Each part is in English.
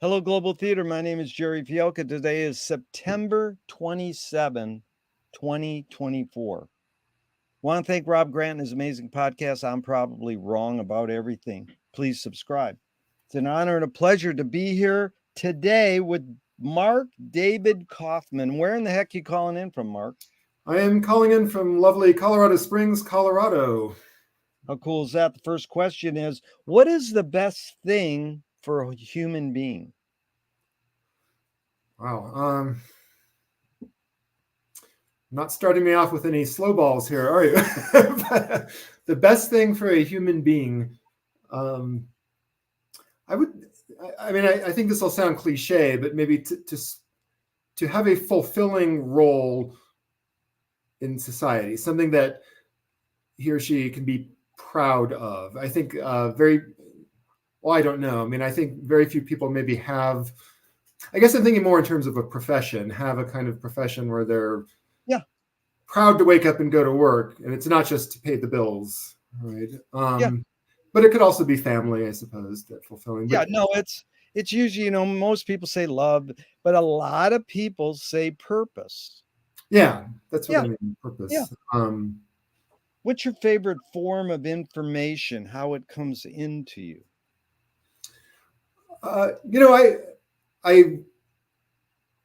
Hello, Global Theater. My name is Jerry Fielka. Today is September 27, 2024. Want to thank Rob Grant and his amazing podcast, I'm Probably Wrong About Everything. Please subscribe. It's an honor and a pleasure to be here today with Mark David Kaufman. Where in the heck are you calling in from, Mark? I am calling in from lovely Colorado Springs, Colorado. How cool is that? The first question is, what is the best thing for a human being? Wow. Not starting me off with any slow balls here, are you? But the best thing for a human being, I think this will sound cliche, but maybe to have a fulfilling role in society, something that he or she can be proud of. I think I don't know. I mean, I think very few people maybe have, I guess I'm thinking more in terms of a profession, have a kind of profession where they're proud to wake up and go to work. And it's not just to pay the bills, right? But it could also be family, I suppose, that fulfilling. But, it's usually, most people say love, but a lot of people say purpose. Yeah, that's what I mean, purpose. Yeah. What's your favorite form of information, how it comes into you? I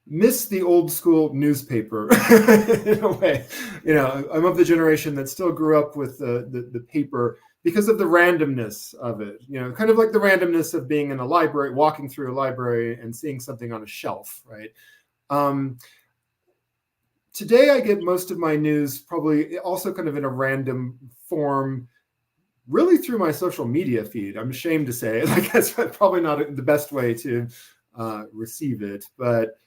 miss the old school newspaper in a way. I'm of the generation that still grew up with the paper because of the randomness of it. Kind of like the randomness of being in a library, walking through a library and seeing something on a shelf, right? Today, I get most of my news probably also kind of in a random form, really through my social media feed. I'm ashamed to say it. I guess that's probably not the best way to receive it. But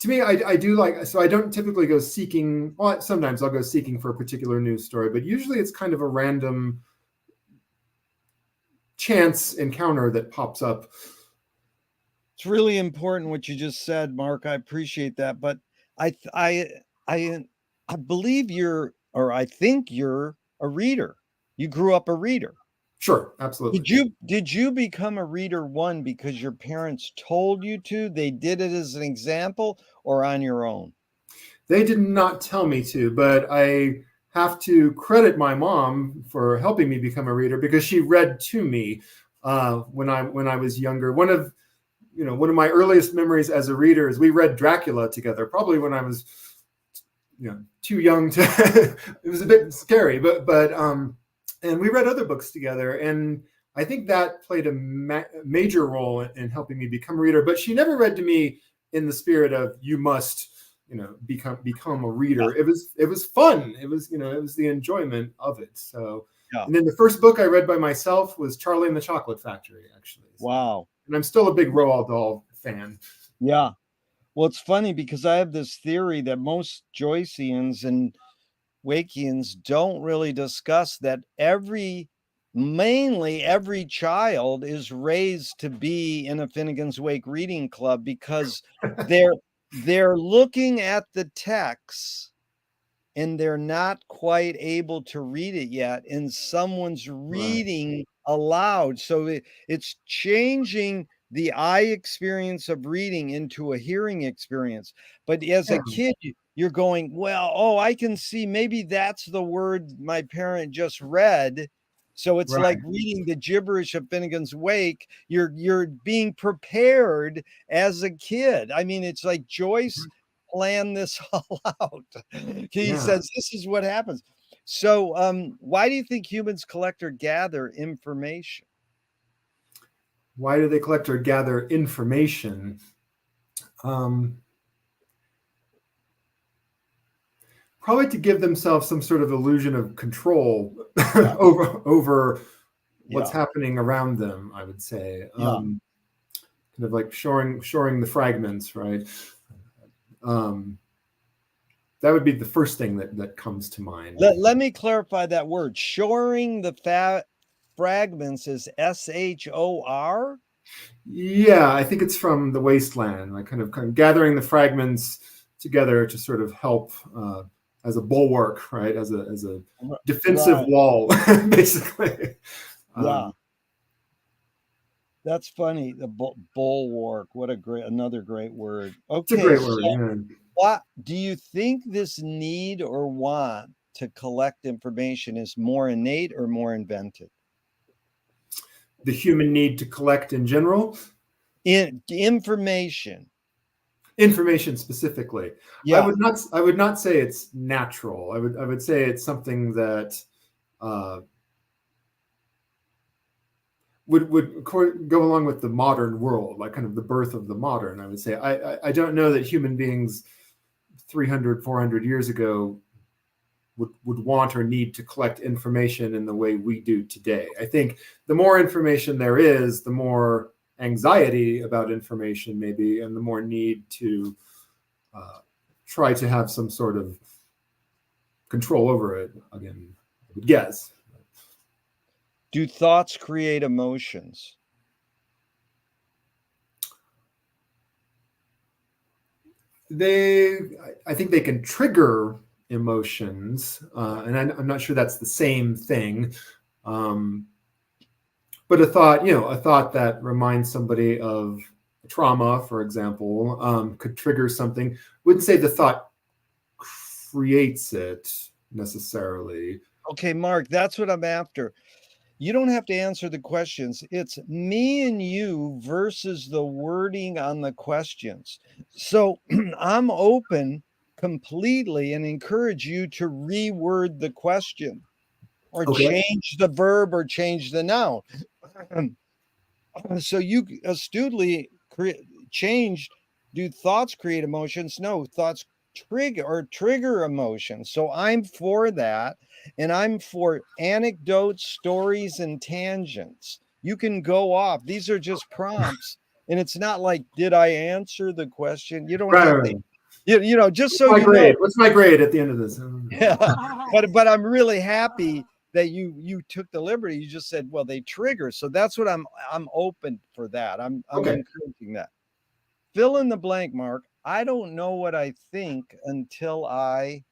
to me, I do like, so I don't typically go seeking, well, sometimes I'll go seeking for a particular news story, but usually it's kind of a random chance encounter that pops up. It's really important what you just said, Mark. I appreciate that. But I believe I think you're a reader. You grew up a reader. Sure, absolutely. Did you become a reader, one, because your parents told you to, they did it as an example, or on your own? They did not tell me to, but I have to credit my mom for helping me become a reader because she read to me when I was younger. One of my earliest memories as a reader is we read Dracula together, probably when I was too young to it was a bit scary, but and we read other books together, and I think that played a major role in helping me become a reader. But she never read to me in the spirit of you must become a reader. It was fun. It was the enjoyment of it. So and then the first book I read by myself was Charlie and the Chocolate Factory, actually. So, wow. And I'm still a big Roald Dahl fan. Yeah. Well, it's funny because I have this theory that most Joyceans and Wakians don't really discuss that mainly every child is raised to be in a Finnegan's Wake reading club because they're looking at the text and they're not quite able to read it yet, and someone's reading aloud. So it's changing the eye experience of reading into a hearing experience. But as a kid, you're going, well, I can see maybe that's the word my parent just read. So it's like reading the gibberish of Finnegan's Wake. You're being prepared as a kid. I mean, it's like Joyce planned this all out. He says, this is what happens. So why do you think humans collect or gather information? Why do they collect or gather information? Probably to give themselves some sort of illusion of control over what's happening around them, I would say. Kind of like shoring the fragments, right? That would be the first thing that comes to mind. Let me clarify that word. Shoring the fragments is SHOR? Yeah, I think it's from The Wasteland, like kind of gathering the fragments together to sort of help as a bulwark, right? As a defensive wall, basically. That's funny. The bulwark. What a another great word. It's a Okay, great so word. Yeah. what do you think this need or want to collect information is more innate or more invented? The human need to collect in general, Information. information specifically. Yeah. I would not say it's natural. I would say it's something that uh, would go along with the modern world, like kind of the birth of the modern. I would say I don't know that human beings 300, 400 years ago would want or need to collect information in the way we do today. I think the more information there is, the more anxiety about information maybe, and the more need to try to have some sort of control over it. Again, I would guess. Do thoughts create emotions? I think they can trigger emotions, and I'm not sure that's the same thing. But a thought that reminds somebody of trauma, for example, could trigger something. Wouldn't say the thought creates it necessarily. Okay, Mark, that's what I'm after. You don't have to answer the questions. It's me and you versus the wording on the questions. So I'm open completely and encourage you to reword the question or Okay. change the verb or change the noun. So you astutely changed. Do thoughts create emotions? No, thoughts trigger emotions. So I'm for that, and I'm for anecdotes, stories, and tangents. You can go off. These are just prompts, and it's not like, did I answer the question? You don't have to. Right. Just What's so my you know. grade? What's my grade at the end of this? Yeah, but I'm really happy that you took the liberty. You just said, well, they trigger. So that's what I'm open for that. I'm Okay. encouraging that. Fill in the blank, Mark. I don't know what I think until I.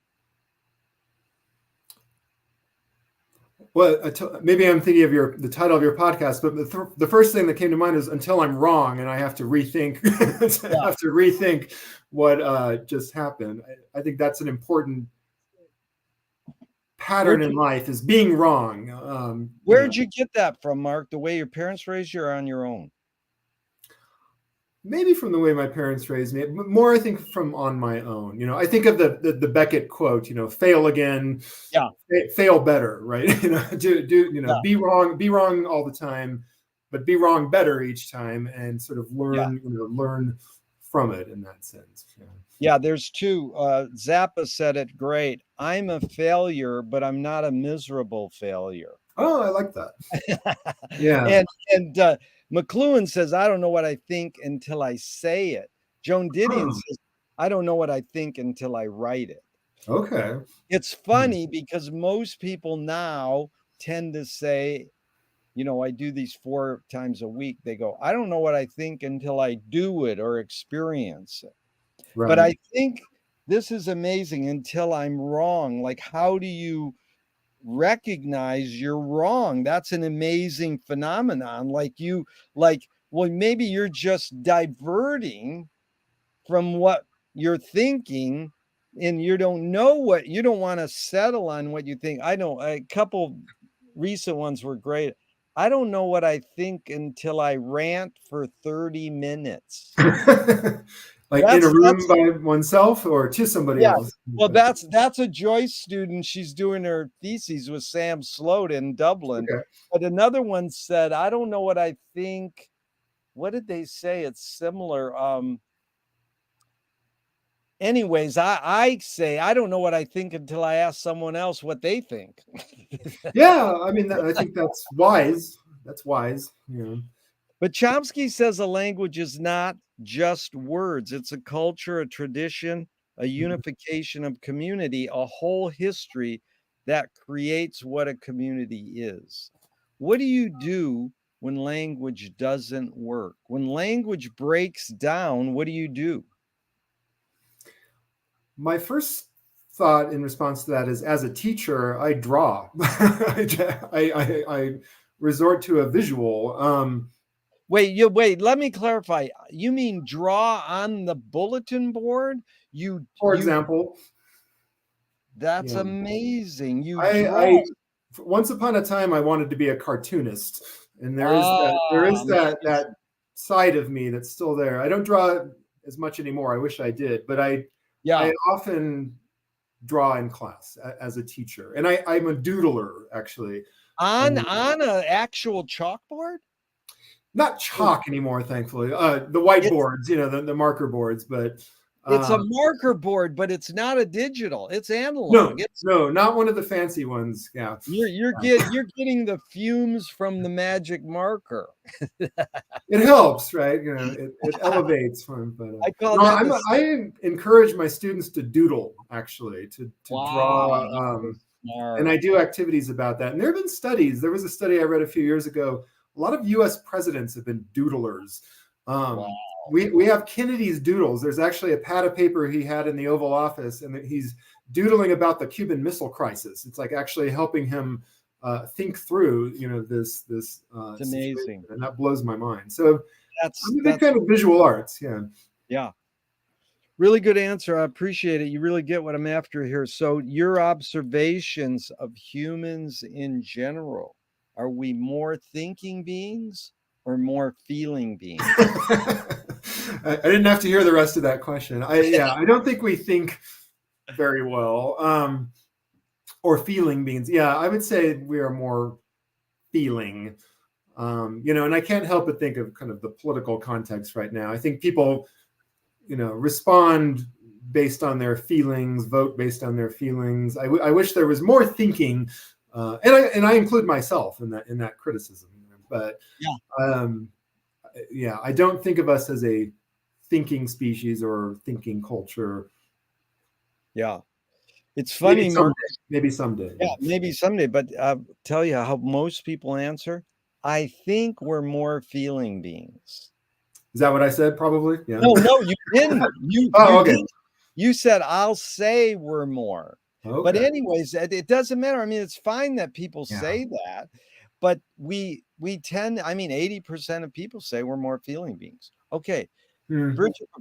Well, maybe I'm thinking of the title of your podcast, but the first thing that came to mind is "Until I'm Wrong," and I have to rethink. Yeah. have to rethink what just happened. I think that's an important pattern in life: is being wrong. Where'd you get that from, Mark? The way your parents raised you, or on your own? Maybe from the way my parents raised me, more I think from on my own. I think of the Beckett quote, fail again, Yeah. fail better, right? Yeah. Be wrong all the time, but be wrong better each time, and sort of Yeah. learn from it in that sense. Yeah, there's two. Zappa said it great. I'm a failure, but I'm not a miserable failure. Oh, I like that. Yeah. And McLuhan says, I don't know what I think until I say it. Joan Didion says, I don't know what I think until I write it. Okay. It's funny because most people now tend to say, I do these 4 times a week. They go, I don't know what I think until I do it or experience it. Right. But I think this is amazing until I'm wrong. Like, how do you recognize you're wrong? That's an amazing phenomenon. Well, maybe you're just diverting from what you're thinking, and you don't want to settle on what you think. I know a couple recent ones were great. I don't know what I think until I rant for 30 minutes. Like in a That's room by oneself or to somebody Yeah. else. Well, that's a Joyce student. She's doing her thesis with Sam Sloat in Dublin. Okay. But another one said, I don't know what I think. What did they say? It's similar. Anyways, I say I don't know what I think until I ask someone else what they think. Yeah, I mean, I think that's wise. That's wise. Yeah. But Chomsky says a language is not just words. It's a culture, a tradition, a unification of community, a whole history that creates what a community is. What do you do when language doesn't work? When language breaks down, what do you do? My first thought in response to that is, as a teacher, I draw. I resort to a visual. Wait, let me clarify. You mean draw on the bulletin board? For You example, That's yeah, amazing. You I draw. once upon a time I wanted to be a cartoonist, and there is Ah, that side of me that's still there. I don't draw as much anymore. I wish I did, but I yeah. often draw in class as a teacher, and I'm a doodler actually. On Um, a actual chalkboard? Not Or chalk anymore, thankfully. The It's whiteboards, the marker boards, but it's a um, marker board, but it's not a digital. It's analog. no, It's no, not one of the fancy ones. Yeah, you're getting the fumes from the magic marker. it helps, right? It elevates from. But I call no, that the I encourage my students to doodle, actually, to wow, draw, you're and I smart. do activities about that. And there have been studies. There was a study I read a few years ago. A lot of U.S. presidents have been doodlers. Wow. We have Kennedy's doodles. There's actually a pad of paper he had in the Oval Office, and he's doodling about the Cuban Missile Crisis. It's like actually helping him think through, this It's situation, amazing. and that blows my mind. So I'm a big That's fan of visual arts. Yeah. yeah. Really good answer. I appreciate it. You really get what I'm after here. So, your observations of humans in general, are we more thinking beings or more feeling beings? I didn't have to hear the rest of that question. I don't think we think very well, or feeling beings. Yeah, I would say we are more feeling. And I can't help but think of kind of the political context right now. I think people, respond based on their feelings, vote based on their feelings. I wish there was more thinking, and I include myself in that criticism. But Yeah. um, yeah, I don't think of us as a thinking species or thinking culture. Yeah. It's Maybe funny, someday. Mark. Maybe someday. Yeah, maybe someday, but tell you how most people answer. I think we're more feeling beings. Is that what I said? Probably. Yeah. No, you didn't. You Oh, okay. did. You said I'll say we're more. But Okay. anyways, it doesn't matter. I mean, it's fine that people Yeah. say that, but we tend. I mean, 80% of people say we're more feeling beings. Okay. Hmm.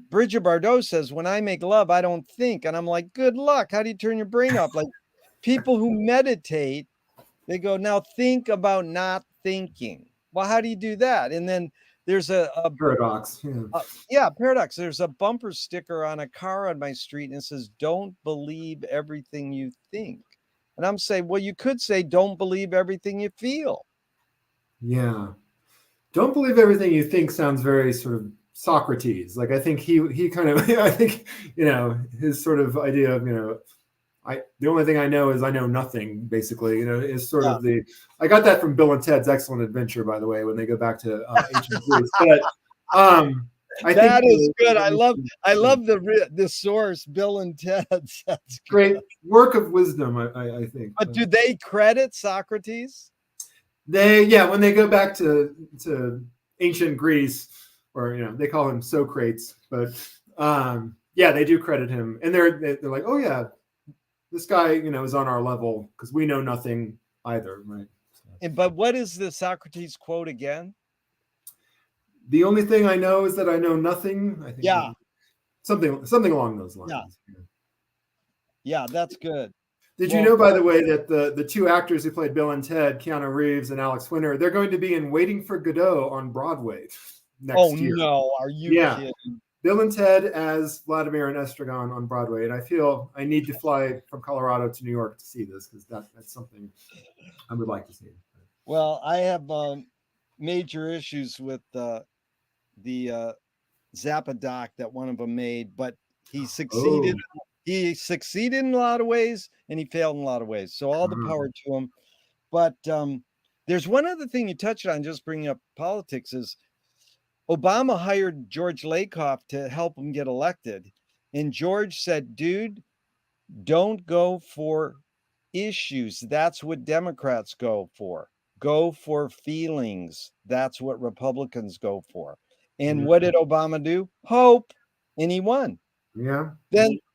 Bridget Bardot says, when I make love, I don't think. And I'm like, good luck. How do you turn your brain off? Like people who meditate, they go, now think about not thinking. Well, how do you do that? And then there's Paradox. Yeah. yeah, paradox. There's a bumper sticker on a car on my street and it says, don't believe everything you think. And I'm saying, well, you could say, don't believe everything you feel. Yeah. Don't believe everything you think sounds very sort of Socrates. Like I think he kind of I think his sort of idea of the only thing I know is I know nothing. Basically, is sort Yeah. of I got that from Bill and Ted's Excellent Adventure, by the way, when they go back to ancient Greece. But I think That is good. I love the source, Bill and Ted's. That's great good. work of wisdom. I think. But do they credit Socrates? When they go back to ancient Greece, or they call him Socrates, but yeah, they do credit him, and they're like, oh yeah, this guy is on our level because we know nothing either, right? But what is the Socrates quote again? The only thing I know is that I know nothing. I think Yeah, something along those yeah, lines. yeah. That's good. Did you Well, know, by the way, that the two actors who played Bill and Ted, Keanu Reeves and Alex Winter, they're going to be in Waiting for Godot on Broadway oh next year? no, are you Yeah, kidding? Bill and Ted as Vladimir and Estragon on Broadway, and I feel I need to fly from Colorado to New York to see this because that's something I would like to see. Well, I have major issues with the Zappa doc that one of them made, but he Oh, succeeded. He succeeded in a lot of ways, and he failed in a lot of ways. So all the power to him. But there's one other thing you touched on, just bringing up politics, is Obama hired George Lakoff to help him get elected. And George said, dude, don't go for issues. That's what Democrats go for. Go for feelings. That's what Republicans go for. And what did Obama do? Hope. And he won. yeah.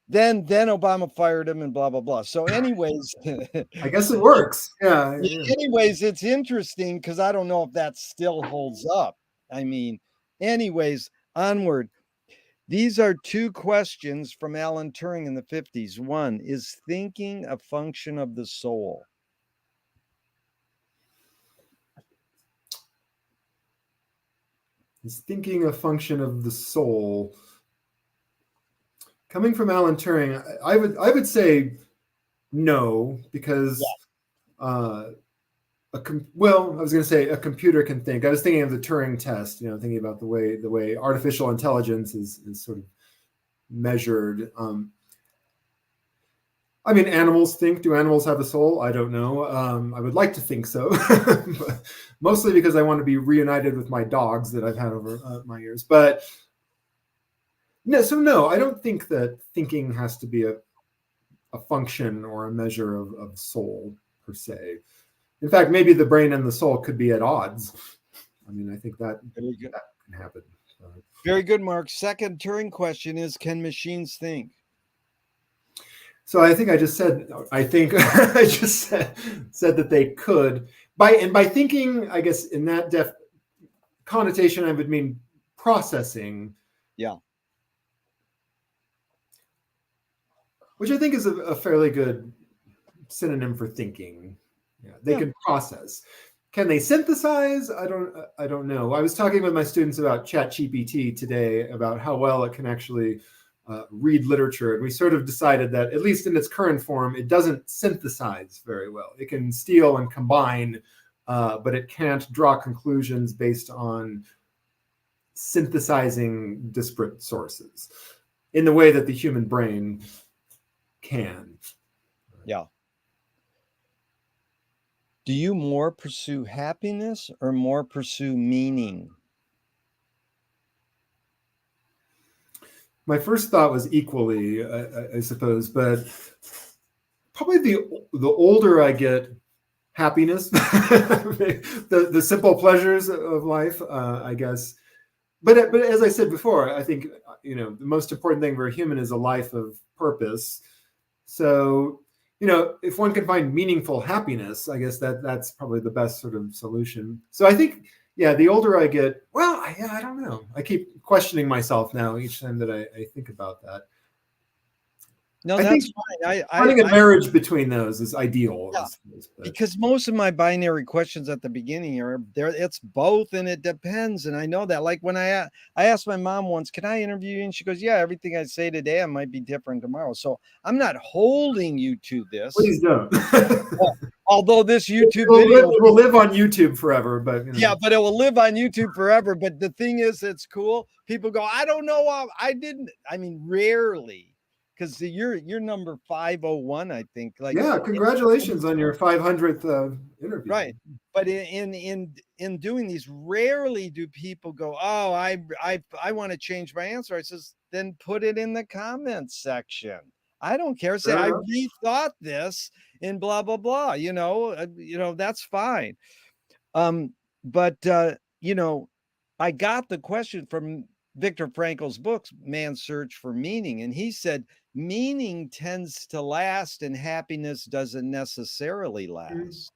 Then Obama fired him and blah blah blah. So anyways, I guess it works. Yeah. anyways, it's interesting because I don't know if that still holds up. I mean, anyways, onward. These are two questions from Alan Turing in the 50s. One, is thinking a function of the soul? Is thinking a function of the soul? Coming from Alan Turing, I would say no, because well, I was going to say a computer can think. I was thinking of the Turing test, thinking about the way artificial intelligence is sort of measured. I mean, animals think. Do animals have a soul? I don't know. I would like to think so, mostly because I want to be reunited with my dogs that I've had over my years. But no, I don't think that thinking has to be a function or a measure of soul per se. In fact, maybe the brain and the soul could be at odds. I mean, I think that can happen. Very good, Mark. Second Turing question is, can machines think? So I think I just said, I just said that they could. By thinking, I guess in that connotation, I would mean processing. Yeah. Which I think is a fairly good synonym for thinking. Yeah, they can process. Can they synthesize? I don't know. I was talking with my students about ChatGPT today about how well it can actually read literature, and we sort of decided that, at least in its current form, it doesn't synthesize very well. It can steal and combine, but it can't draw conclusions based on synthesizing disparate sources in the way that the human brain can. Yeah. Do you more pursue happiness or more pursue meaning? My first thought was equally, I suppose, but probably the older I get, happiness, the simple pleasures of life, I guess. But as I said before, I think the most important thing for a human is a life of purpose. So if one can find meaningful happiness, I guess that's probably the best sort of solution. So I think, the older I get, well, I don't know. I keep questioning myself now each time that I think about that. No, that's fine. Finding a marriage between those is ideal. Yeah, because most of my binary questions at the beginning are there. It's both, and it depends. And I know that. Like when I asked my mom once, "Can I interview you?" And she goes, "Yeah, everything I say today, I might be different tomorrow." So I'm not holding you to this. Please don't. Although this YouTube video will live on YouTube forever, but yeah, but it will live on YouTube forever. But the thing is, it's cool. People go, "I don't know. I didn't." I mean, rarely. Because you're number 501, I think. Like, yeah, congratulations on your 500th interview. Right, but in doing these, rarely do people go, "Oh, I want to change my answer." I says, then put it in the comments section. I don't care. Say I rethought this and blah blah blah. That's fine. But I got the question from Viktor Frankl's books, Man's Search for Meaning, and he said meaning tends to last and happiness doesn't necessarily last.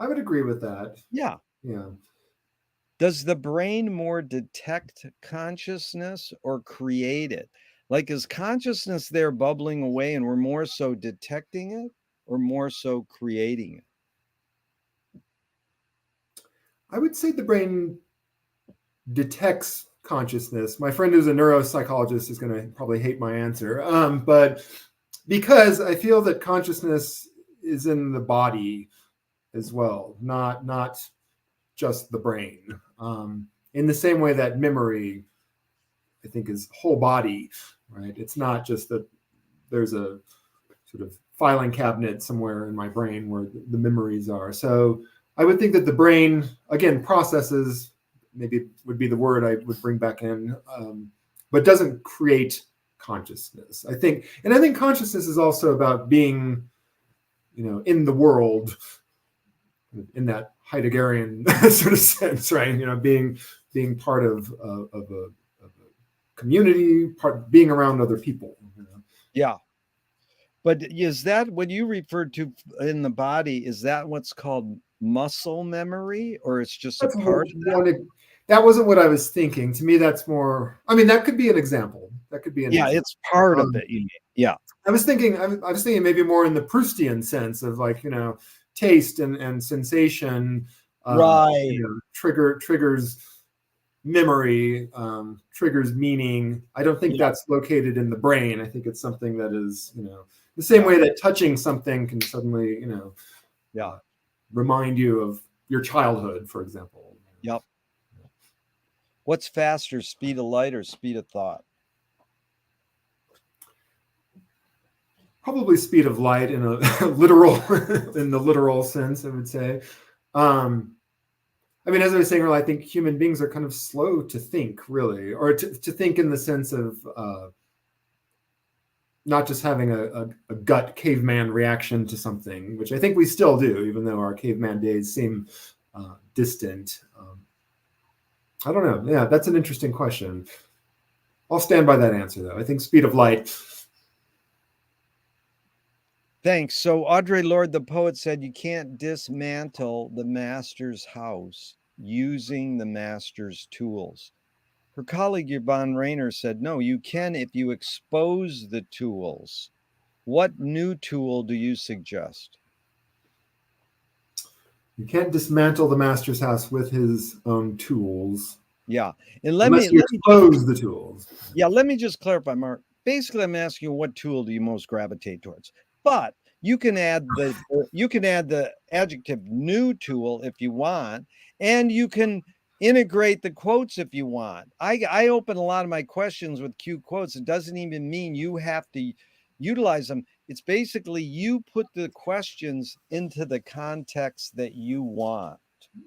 I would agree with that. Yeah. Does the brain more detect consciousness or create it? Like, is consciousness there bubbling away and we're more so detecting it or more so creating it? I would say the brain detects consciousness. My friend who's a neuropsychologist is going to probably hate my answer, but because I feel that consciousness is in the body as well, not just the brain. In the same way that memory, I think, is whole body, right? It's not just that there's a sort of filing cabinet somewhere in my brain where the memories are. So I would think that the brain, again, processes, maybe would be the word I would bring back in, but doesn't create consciousness. I think consciousness is also about being, in the world, in that Heideggerian sort of sense, right? Being part of a community, being around other people. Yeah. But is that what you referred to in the body? Is that what's called muscle memory, or it's just a That's part of that? one. That wasn't what I was thinking. To me, that's more. I mean, that could be an example. That could be an Yeah, example. it's part of Um, it. You mean. Yeah. I was thinking. I was thinking maybe more in the Proustian sense of like taste and sensation. Right. Triggers memory, triggers meaning. I don't think Yeah. that's located in the brain. I think it's something that is the same Yeah. way that touching something can suddenly Yeah. remind you of your childhood, for example. Yep. What's faster, speed of light or speed of thought? Probably speed of light in a literal in the literal sense, I would say. I mean, as I was saying earlier, I think human beings are kind of slow to think, really, or to think in the sense of not just having a gut caveman reaction to something, which I think we still do, even though our caveman days seem distant. I don't know. Yeah, that's an interesting question. I'll stand by that answer, though. I think speed of light. Thanks. So Audre Lorde, the poet, said you can't dismantle the master's house using the master's tools. Her colleague Yvonne Rayner said, no, you can if you expose the tools. What new tool do you suggest? You can't dismantle the master's house with his own tools. Yeah. And Unless you expose the tools. Yeah, let me just clarify, Mark. Basically, I'm asking you what tool do you most gravitate towards? But you can add the adjective new tool if you want, and you can integrate the quotes if you want. I open a lot of my questions with cute quotes. It doesn't even mean you have to utilize them. It's basically you put the questions into the context that you want.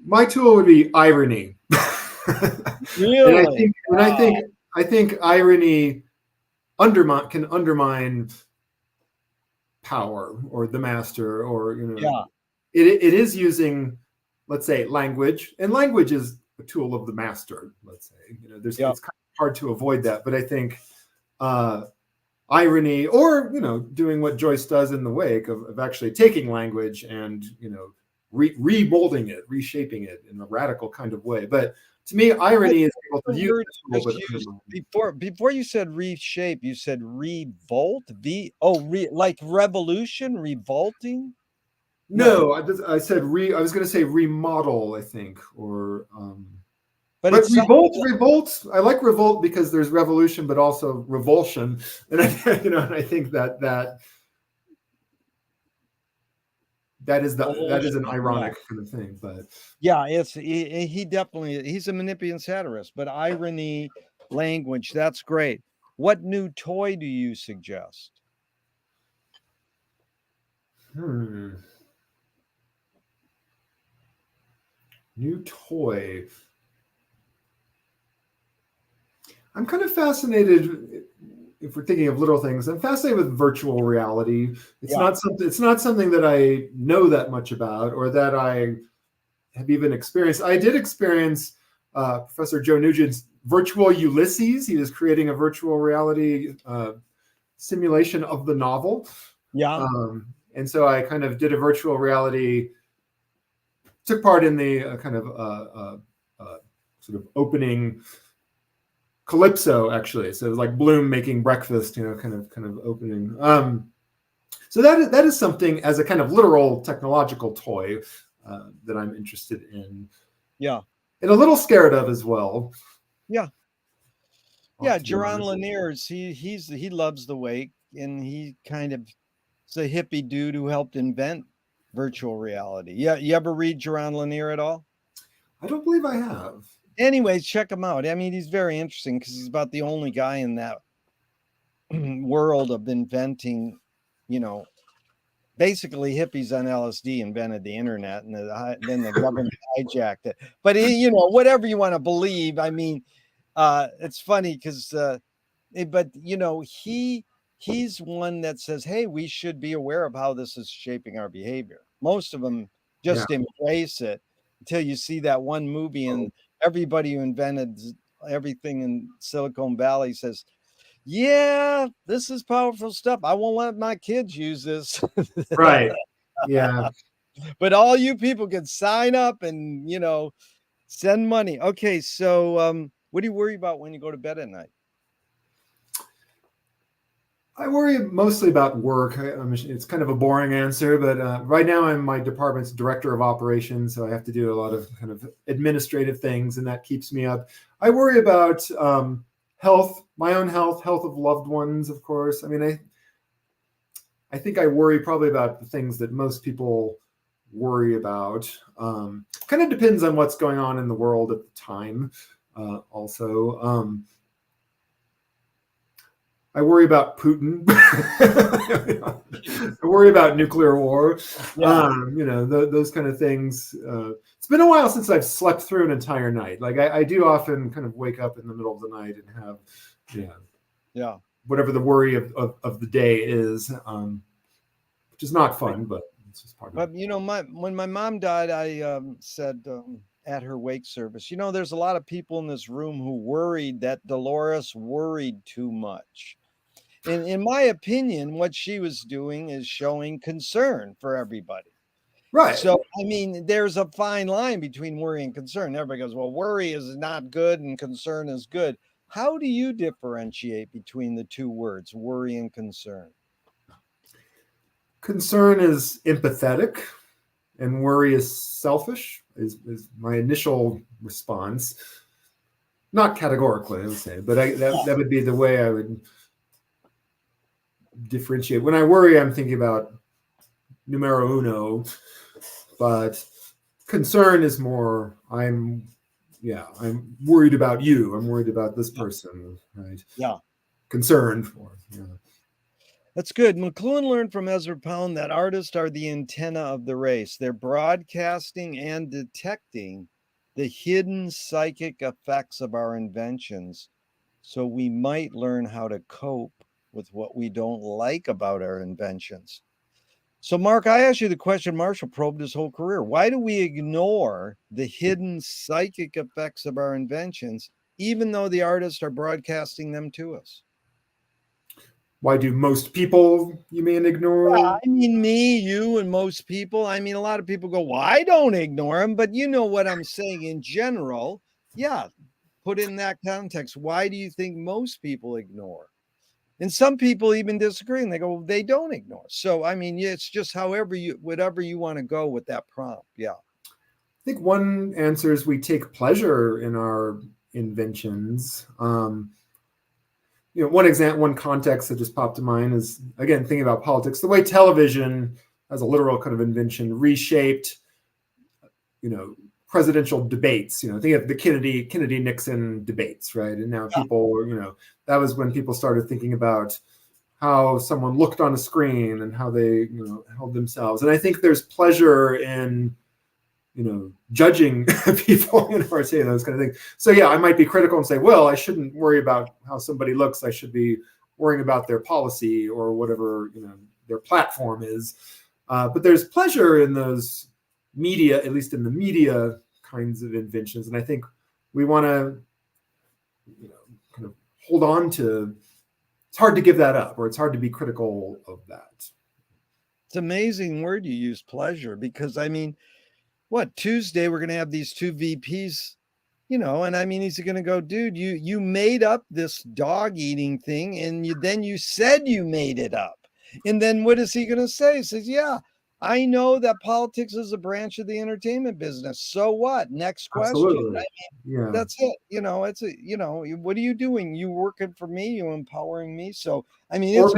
My tool would be irony. Really? I think irony can undermine power or the master, or Yeah. it is using, let's say, language, and language is a tool of the master. Let's say it's kind of hard to avoid that, but I think irony, or doing what Joyce does in The Wake of actually taking language and remolding it, reshaping it in a radical kind of way. But to me, irony is able to use the tool, before you said reshape, you said revolt. Like revolution, revolting. No, I said I was going to say remodel, I think, or but revolt. I like revolt because there's revolution, but also revulsion, and and I think that is an ironic kind of thing. But yeah, he definitely he's a manipulative satirist. But irony, language, that's great. What new toy do you suggest? New toy. I'm kind of fascinated. If we're thinking of little things, I'm fascinated with virtual reality. It's not something that I know that much about, or that I have even experienced. I did experience Professor Joe Nugent's virtual Ulysses. He was creating a virtual reality simulation of the novel. Yeah. And so I kind of did a virtual reality, took part in the sort of opening Calypso, actually. So it was like Bloom making breakfast, kind of opening. So that is something, as a kind of literal technological toy, that I'm interested in. Yeah. And a little scared of as well. Yeah. Yeah, Jaron Lanier's he loves The Wake, and he kind of is a hippie dude who helped invent virtual reality. Yeah, you ever read Jaron Lanier at all? I don't believe I have. Anyways, check him out. I mean, he's very interesting because he's about the only guy in that world of inventing, basically hippies on LSD invented the internet, and then the government hijacked it. But whatever you want to believe. I mean, it's funny because, but he's one that says, hey, we should be aware of how this is shaping our behavior. Most of them just embrace it until you see that one movie, and everybody who invented everything in Silicon Valley says, Yeah, this is powerful stuff. I won't let my kids use this. Right. Yeah. But all you people can sign up and, send money. Okay, so what do you worry about when you go to bed at night? I worry mostly about work. It's kind of a boring answer, but right now I'm my department's director of operations, so I have to do a lot of kind of administrative things, and that keeps me up. I worry about health, my own health, health of loved ones, of course. I mean, I think I worry probably about the things that most people worry about. Kind of depends on what's going on in the world at the time. Also, I worry about Putin. I worry about nuclear war. Yeah. Those kind of things. It's been a while since I've slept through an entire night. Like I do often kind of wake up in the middle of the night and have, Yeah. whatever the worry of the day is, which is not fun, but it's just part of it. But when my mom died, I said at her wake service, there's a lot of people in this room who worried that Dolores worried too much. And in my opinion, what she was doing is showing concern for everybody. Right. So, I mean, there's a fine line between worry and concern. Everybody goes, well, worry is not good and concern is good. How do you differentiate between the two words, worry and concern? Concern is empathetic, and worry is selfish. Is my initial response. Not categorically, I would say, but that would be the way I would differentiate. When I worry, I'm thinking about numero uno, but concern is more, I'm worried about you. I'm worried about this person, right? Yeah. Concerned for. Yeah. That's good. McLuhan learned from Ezra Pound that artists are the antenna of the race. They're broadcasting and detecting the hidden psychic effects of our inventions, so we might learn how to cope with what we don't like about our inventions. So, Mark, I asked you the question Marshall probed his whole career. Why do we ignore the hidden psychic effects of our inventions, even though the artists are broadcasting them to us? Why do most people, you mean, ignore? I mean, me, you, and most people. I mean, a lot of people go, well, I don't ignore them, but you know what I'm saying in general. Yeah, put in that context. Why do you think most people ignore? And some people even disagree and they go, well, they don't ignore. So, I mean, it's just whatever you want to go with that prompt. Yeah. I think one answer is we take pleasure in our inventions. One context that just popped to mind is, again, thinking about politics, the way television as a literal kind of invention reshaped, presidential debates. Think of the Kennedy Nixon debates, right? And now people, that was when people started thinking about how someone looked on a screen and how they, held themselves. And I think there's pleasure in, judging people, or saying those kind of things. So yeah, I might be critical and say, well, I shouldn't worry about how somebody looks. I should be worrying about their policy or whatever, their platform is. But there's pleasure in those media, at least in the media kinds of inventions. And I think we want to, kind of hold on to, it's hard to give that up, or it's hard to be critical of that. It's an amazing word you use, pleasure, because I mean, Tuesday we're going to have these two VPs, and I mean, he's going to go, dude, you made up this dog eating thing, and then you said you made it up. And then what is he going to say? He says, yeah, I know that politics is a branch of the entertainment business. So what? Next question. Absolutely. Yeah. That's it. What are you doing? You working for me? You empowering me? So, I mean, or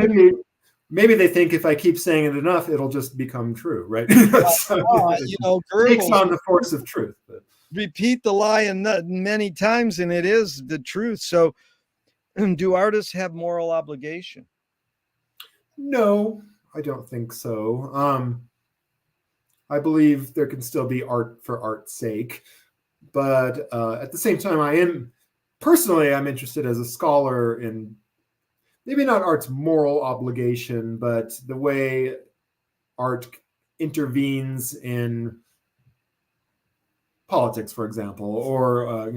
maybe they think if I keep saying it enough, it'll just become true, right? So, takes on the force of truth. But repeat the lie many times, and it is the truth. So, do artists have moral obligation? No, I don't think so. I believe there can still be art for art's sake, but at the same time, I'm interested as a scholar in maybe not art's moral obligation, but the way art intervenes in politics, for example, or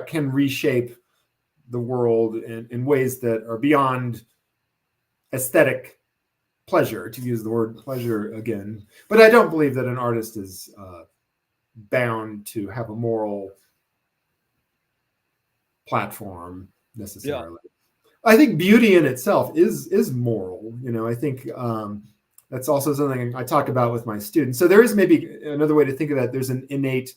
can reshape the world in ways that are beyond aesthetic pleasure, to use the word pleasure again. But I don't believe that an artist is bound to have a moral platform Yeah. necessarily. I think beauty in itself is moral. I think that's also something I talk about with my students. So there is maybe another way to think of that. There's an innate,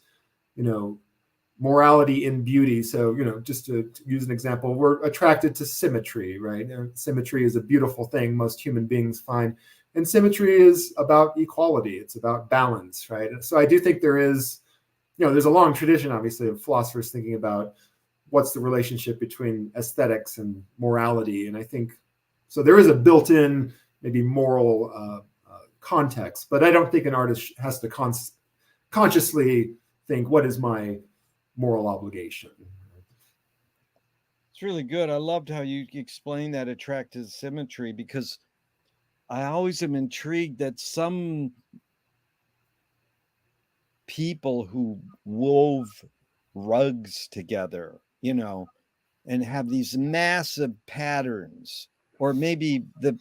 morality in beauty. So, just to use an example, we're attracted to symmetry, right? Symmetry is a beautiful thing most human beings find. And symmetry is about equality. It's about balance, right? So I do think there is, there's a long tradition, obviously, of philosophers thinking about what's the relationship between aesthetics and morality. And I think, so there is a built-in, maybe moral context, but I don't think an artist has to consciously think, what is my moral obligation? It's really good. I loved how you explained that attractive symmetry, because I always am intrigued that some people who wove rugs together, and have these massive patterns, or maybe the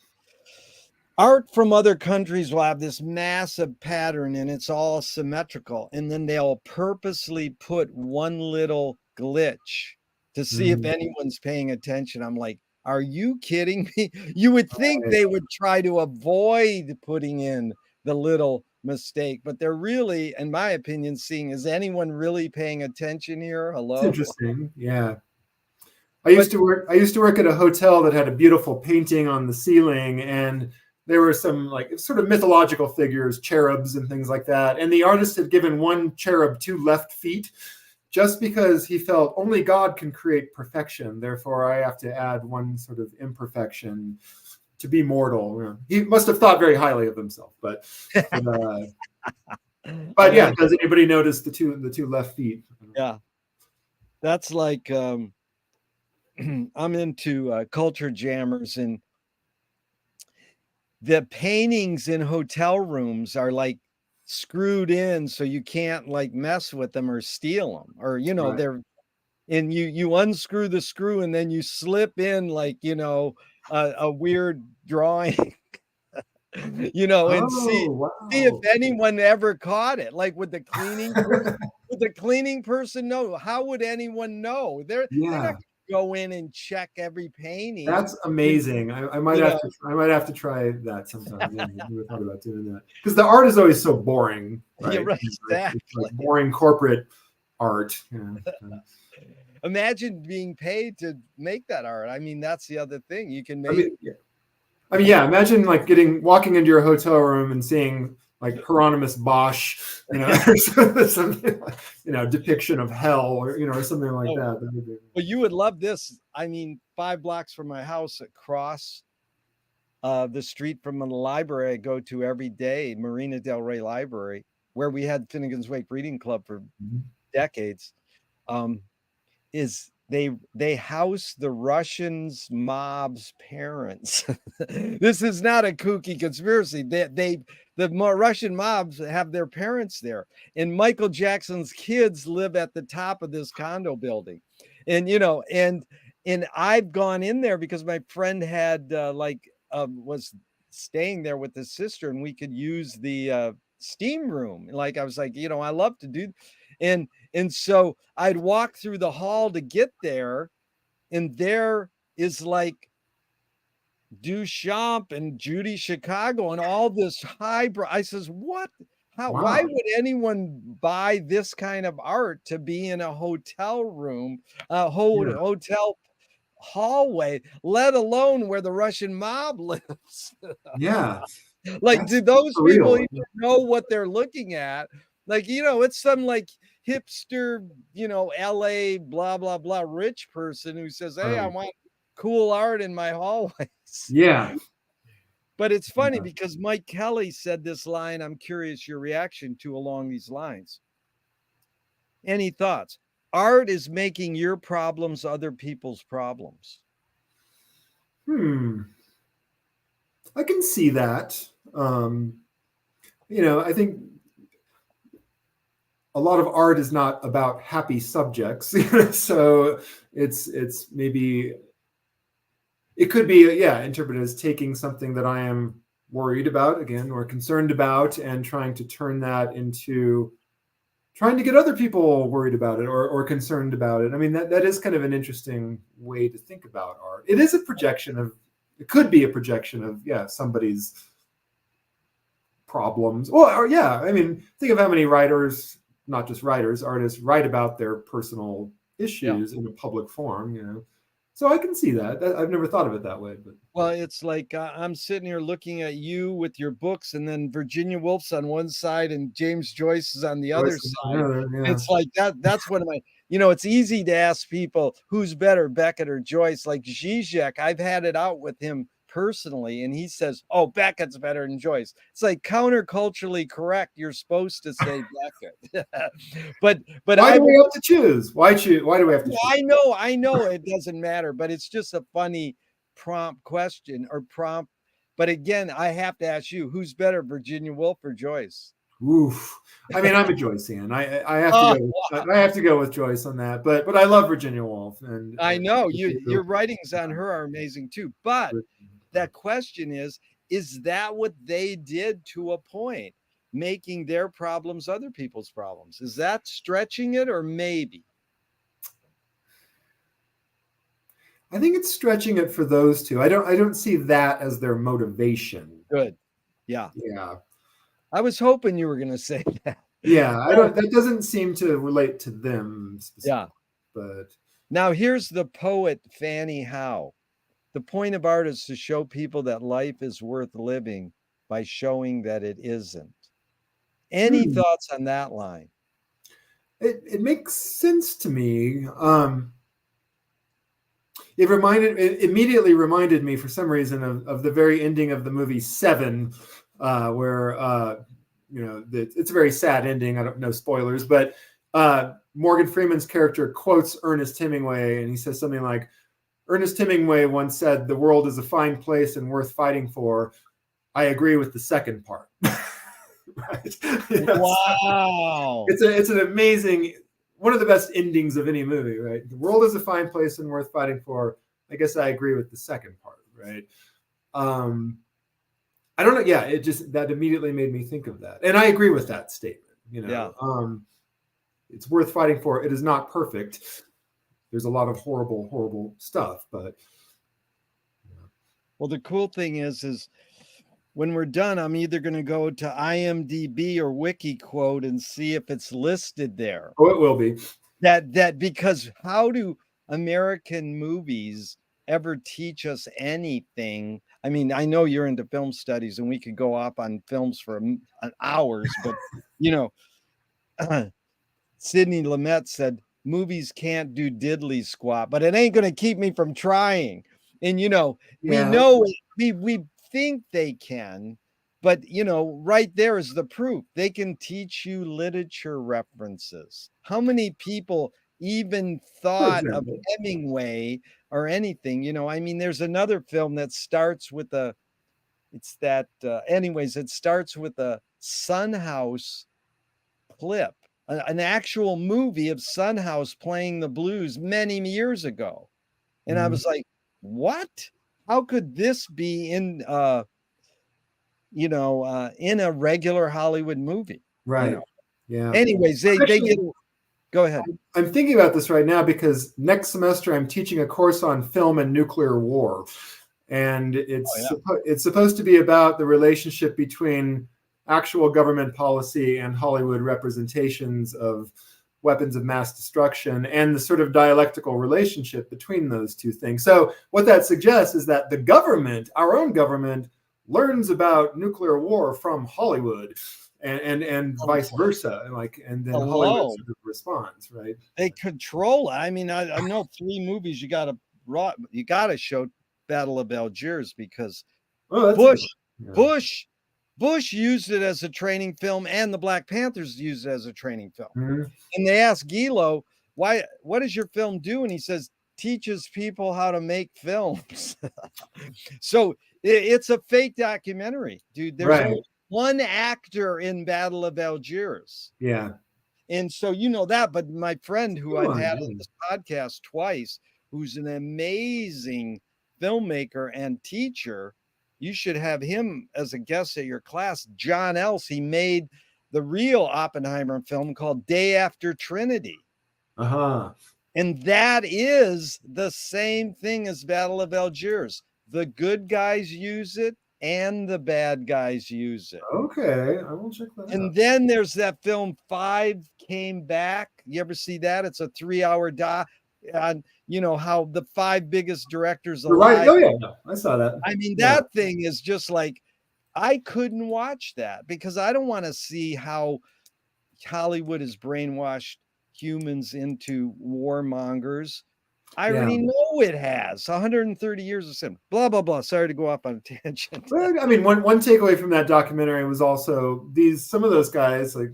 art from other countries will have this massive pattern and it's all symmetrical, and then they'll purposely put one little glitch to see if anyone's paying attention. I'm like, are you kidding me? You would think they would try to avoid putting in the little mistake, but they're really, in my opinion, seeing, is anyone really paying attention here? It's Hello? interesting. Yeah. I But used to work at a hotel that had a beautiful painting on the ceiling, and there were some like sort of mythological figures, cherubs and things like that. And the artist had given one cherub 2 left feet just because he felt only God can create perfection. Therefore, I have to add one sort of imperfection to be mortal. He must have thought very highly of himself, but yeah, does anybody notice the two left feet? Yeah, that's like I'm into culture jammers, and the paintings in hotel rooms are like screwed in so you can't like mess with them or steal them, or Right. they're, and you unscrew the screw and then you slip in like a weird drawing. And see Oh, if wow. anyone ever caught it. Like, would the cleaning person know? How would anyone know? They're not Yeah. gonna go in and check every painting. That's And, amazing. I might you have know, to try that sometime. Yeah, I never thought about doing that. Because the art is always so boring, yeah, right? right, It's like exactly. boring corporate art. Imagine being paid to make that art. I mean, that's the other thing. You can I make mean, yeah. Imagine like walking into your hotel room and seeing like Hieronymus Bosch, or something like, depiction of hell, or something like oh, that. well, you would love this. I mean, 5 blocks from my house, across the street from the library I go to every day, Marina Del Rey Library, where we had Finnegan's Wake Reading Club for decades, um, is they house the Russians mob's parents. This is not a kooky conspiracy. The Russian mobs have their parents there, and Michael Jackson's kids live at the top of this condo building, and and I've gone in there because my friend had was staying there with his sister, and we could use the steam room. Like, I was like, I love to do, and so I'd walk through the hall to get there, and there is like Duchamp and Judy Chicago and all this highbrow. I says, what? Why Wow. would anyone buy this kind of art to be in a hotel room, a Yeah. hotel hallway, let alone where the Russian mob lives? Yeah. Like, That's do those people surreal. even know what they're looking at? Like, it's some like hipster, LA blah blah blah rich person who says, "Hey, I Right. want cool art in my hallways." Yeah. But it's funny Yeah. because Mike Kelly said this line, I'm curious your reaction to along these lines. Any thoughts? Art is making your problems other people's problems. I can see that. I think a lot of art is not about happy subjects. So it's maybe it could be, yeah, interpreted as taking something that I am worried about again or concerned about and trying to turn that into trying to get other people worried about it or concerned about it. I mean, that is kind of an interesting way to think about art. It is a projection of, it could be a projection of, yeah, somebody's problems. Or yeah, I mean, think of how many writers, not just writers, artists write about their personal issues in a public forum, you know. So I can see that. I've never thought of it that way, but Well, it's like I'm sitting here looking at you with your books, and then Virginia Woolf's on one side and James Joyce is on the other side. yeah. It's like that's one of my, it's easy to ask people who's better, Beckett or Joyce. Like Zizek, I've had it out with him personally, and he says, "Oh, Beckett's better than Joyce." It's like counterculturally correct. You're supposed to say Beckett, but Why I do we have to choose? Why choose? Why do we have to choose? I know it doesn't matter, but it's just a funny prompt question or prompt. But again, I have to ask you, who's better, Virginia Woolf or Joyce? Oof. I mean, I'm a Joycean. I have to go. I have to go with Joyce on that. But I love Virginia Woolf, and I know your writings on her are amazing too. But that question is that what they did to a point, making their problems other people's problems? Is that stretching it, or maybe? I think it's stretching it for those two. I don't see that as their motivation. Good. Yeah. Yeah. I was hoping you were going to say that. Yeah, I don't. That doesn't seem to relate to them specifically. Yeah. But now here's the poet Fanny Howe. The point of art is to show people that life is worth living by showing that it isn't. Any thoughts on that line? it makes sense to me. It immediately reminded me for some reason of the very ending of the movie Seven, where it's a very sad ending. I don't know spoilers, but Morgan Freeman's character quotes Ernest Hemingway, and he says something like, Ernest Hemingway once said, "The world is a fine place and worth fighting for. I agree with the second part." Right? Wow. It's an amazing, one of the best endings of any movie, right? The world is a fine place and worth fighting for. I guess I agree with the second part, right? I don't know. Yeah, it just, that immediately made me think of that. And I agree with that statement. It's worth fighting for. It is not perfect. There's a lot of horrible, horrible stuff, but. Well, the cool thing is when we're done, I'm either going to go to IMDb or WikiQuote and see if it's listed there. Oh, it will be. That because how do American movies ever teach us anything? I mean, I know you're into film studies and we could go off on films for hours, but Sidney Lumet said, movies can't do diddly squat, but it ain't going to keep me from trying. And, we know we think they can, but, right there is the proof. They can teach you literature references. How many people even thought of Hemingway or anything? I mean, there's another film that starts with it starts with a Son House clip, an actual movie of Son House playing the blues many years ago. And I was like, what? How could this be in a regular Hollywood movie? Right. Yeah. Anyways, they get. Go ahead. I'm thinking about this right now because next semester I'm teaching a course on film and nuclear war. And it's supposed to be about the relationship between actual government policy and Hollywood representations of weapons of mass destruction and the sort of dialectical relationship between those two things. So what that suggests is that the government, our own government, learns about nuclear war from Hollywood and vice versa. And then Hollywood sort of responds, right? They control it. I mean, I know 3 movies you got to show Battle of Algiers because Bush used it as a training film and the Black Panthers used it as a training film. And they asked Gilo, what does your film do? And he says, teaches people how to make films. So it's a fake documentary, dude. There's only one actor in Battle of Algiers. Yeah. And so you know that, but my friend who Come I've on, had on man. this podcast twice, who's an amazing filmmaker and teacher, you should have him as a guest at your class. John Else, he made the real Oppenheimer film called Day After Trinity. Uh-huh. And that is the same thing as Battle of Algiers. The good guys use it and the bad guys use it. Okay, I will check that And out. then there's that film Five Came Back. You ever see that? It's a 3-hour doc on, you know, how the 5 biggest directors You're right. alive. Oh yeah, no, I saw that. I mean, Yeah, that thing is just like, I couldn't watch that because I don't want to see how Hollywood has brainwashed humans into warmongers. I yeah. already know it has 130 years of sin. Blah blah blah. Sorry to go off on a tangent. Well, I mean, one takeaway from that documentary was also some of those guys like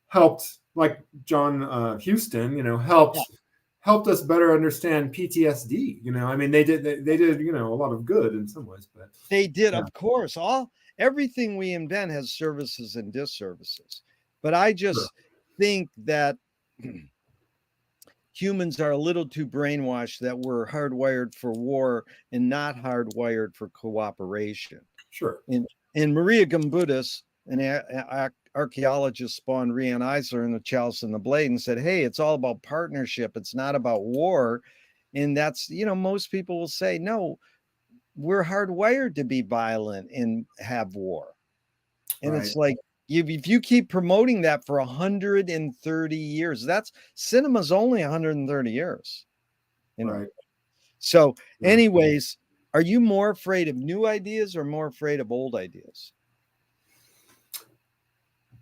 helped, like John Huston, Yeah, helped us better understand PTSD. I mean, they did a lot of good in some ways, but they did, yeah, of course. Everything we invent has services and disservices. But I sure, just think that humans are a little too brainwashed, that we're hardwired for war and not hardwired for cooperation. sure, And Maria Gambudis, an archaeologist, spawned Rian Eisler in The Chalice and the Blade and said, hey, it's all about partnership. It's not about war. And that's, most people will say, no, we're hardwired to be violent and have war. And right, it's like, if you keep promoting that for 130 years, that's cinema's only 130 years, right, So, yeah. anyways, are you more afraid of new ideas or more afraid of old ideas?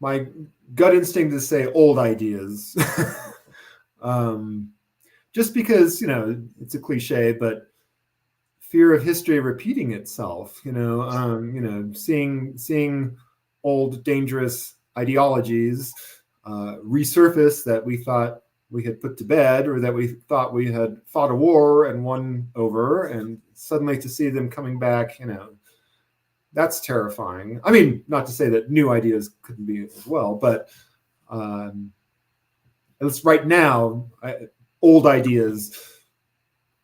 My gut instinct is to say old ideas. Just because it's a cliche, but fear of history repeating itself. Seeing old dangerous ideologies resurface that we thought we had put to bed, or that we thought we had fought a war and won over, and suddenly to see them coming back, that's terrifying. I mean, not to say that new ideas couldn't be as well, but at least right now, old ideas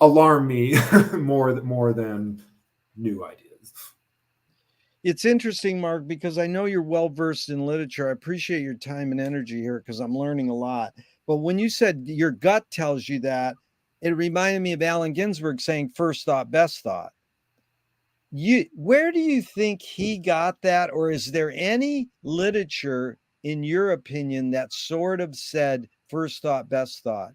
alarm me more than new ideas. It's interesting, Mark, because I know you're well versed in literature. I appreciate your time and energy here because I'm learning a lot. But when you said your gut tells you that, it reminded me of Allen Ginsberg saying first thought, best thought. Where do you think he got that? Or is there any literature, in your opinion, that sort of said first thought, best thought,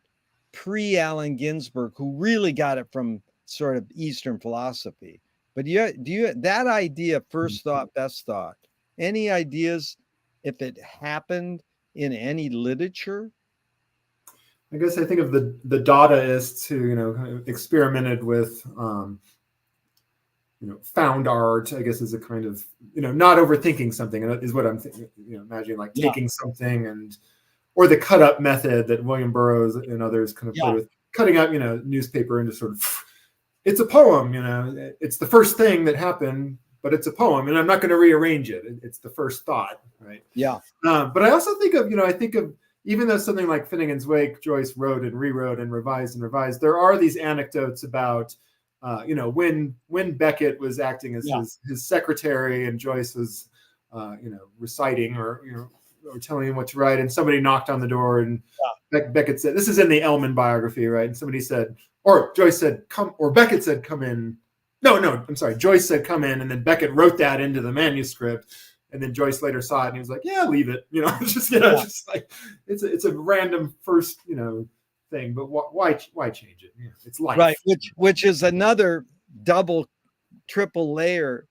pre-Allen Ginsberg, who really got it from sort of Eastern philosophy? But do you that idea, first thought, best thought, any ideas if it happened in any literature? I guess I think of the Dadaists who kind of experimented with found art. I guess is a kind of not overthinking something is what I'm thinking. Imagining like Yeah, taking something or the cut up method that William Burroughs and others kind of played yeah, with, cutting up newspaper into sort of, it's a poem. It's the first thing that happened, but it's a poem, and I'm not going to rearrange it. It's the first thought, right? yeah, But I also think of even though something like Finnegan's Wake, Joyce wrote and rewrote and revised, there are these anecdotes about when Beckett was acting as yeah, his secretary and Joyce was reciting or telling him what to write, and somebody knocked on the door, and Beckett said, this is in the Ellman biography, right? And somebody said, or Joyce said, come, or Beckett said, come in. No, I'm sorry. Joyce said, come in. And then Beckett wrote that into the manuscript. And then Joyce later saw it and he was like, yeah, leave it. Just like, it's a random first, thing, but why change it? It's life. right. Which is another double, triple layer,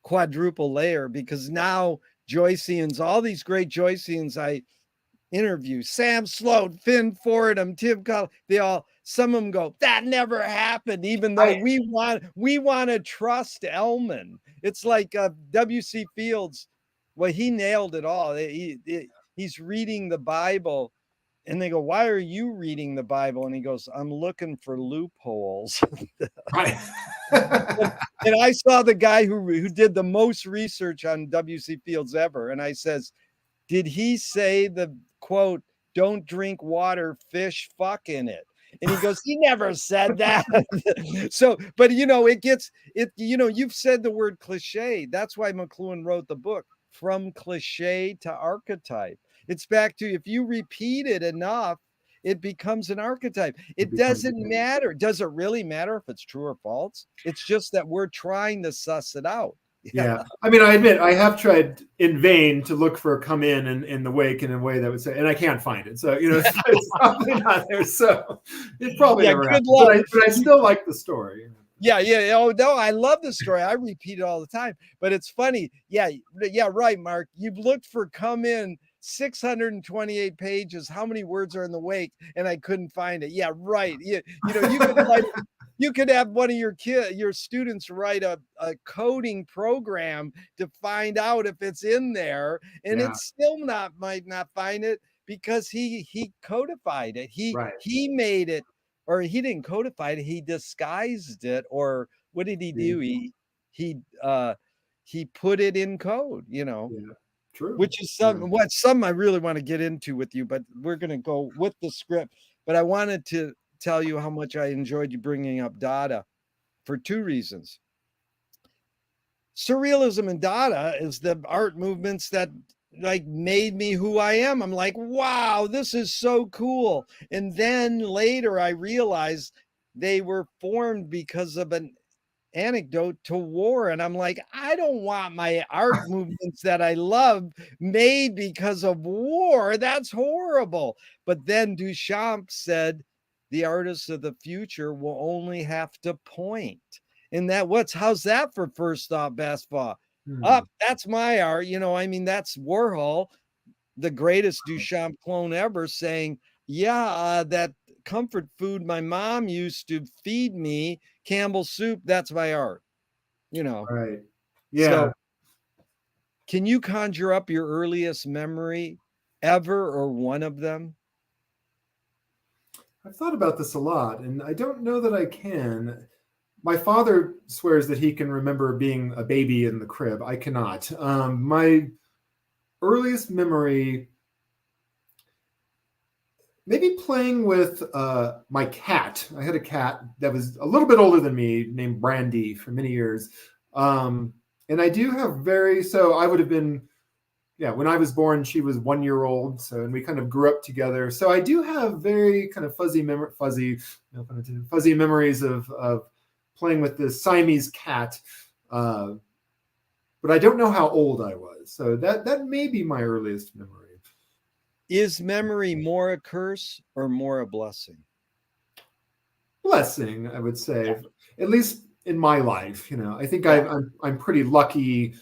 quadruple layer, because now Joyceans, all these great Joyceans I interview, Sam Sloat, Finn Fordham, Tim Collins, some of them go, that never happened, even though we want to trust Ellman. It's like W.C. Fields. Well, he nailed it all. He's reading the Bible, and they go, why are you reading the Bible? And he goes, I'm looking for loopholes. Right. And I saw the guy who did the most research on W.C. Fields ever. And I says, did he say the quote, "Don't drink water, fish fuck in it." And he goes, "He never said that." So, but it gets it, you've said the word cliche. That's why McLuhan wrote the book, From Cliche to Archetype. It's back to, if you repeat it enough, it becomes an archetype. It doesn't matter. Does it really matter if it's true or false? It's just that we're trying to suss it out. Yeah. I mean, I admit I have tried in vain to look for "come in the wake" in a way that would say, and I can't find it. So, it's probably not there. So it probably never Good happened. luck. But I still like the story. Yeah. Oh no, I love the story. I repeat it all the time. But it's funny. Yeah, right, Mark. You've looked for "come in" 628 pages. How many words are in the wake? And I couldn't find it. Yeah, right. You could write, you could have one of your students write a coding program to find out if it's in there, and Yeah. it's still might not find it, because he codified it. Right. He made it, or he didn't codify it, he disguised it, or what did he do? He put it in code, Yeah. True. which is some I really want to get into with you, but we're going to go with the script. But I wanted to tell you how much I enjoyed you bringing up Dada for two reasons. Surrealism and Dada is the art movements that like made me who I am. I'm like, wow, this is so cool. And then later I realized they were formed because of an anecdote to war. And I'm like, I don't want my art movements that I love made because of war. That's horrible. But then Duchamp said, the artists of the future will only have to point. And how's that for first thought basketball? That's my art. That's Warhol, the greatest Duchamp clone ever, saying, that comfort food my mom used to feed me, Campbell soup, that's my art. Right. Yeah. So, can you conjure up your earliest memory ever, or one of them? I've thought about this a lot, and I don't know that I can. My father swears that he can remember being a baby in the crib. I cannot. My earliest memory, maybe playing with my cat. I had a cat that was a little bit older than me, named Brandy, for many years. And I do have so I would have been, when I was born, she was 1 year old. And we kind of grew up together. So I do have very kind of fuzzy memories of playing with this Siamese cat. But I don't know how old I was. So that may be my earliest memory. Is memory more a curse or more a blessing? Blessing, I would say, at least in my life. I think I'm pretty lucky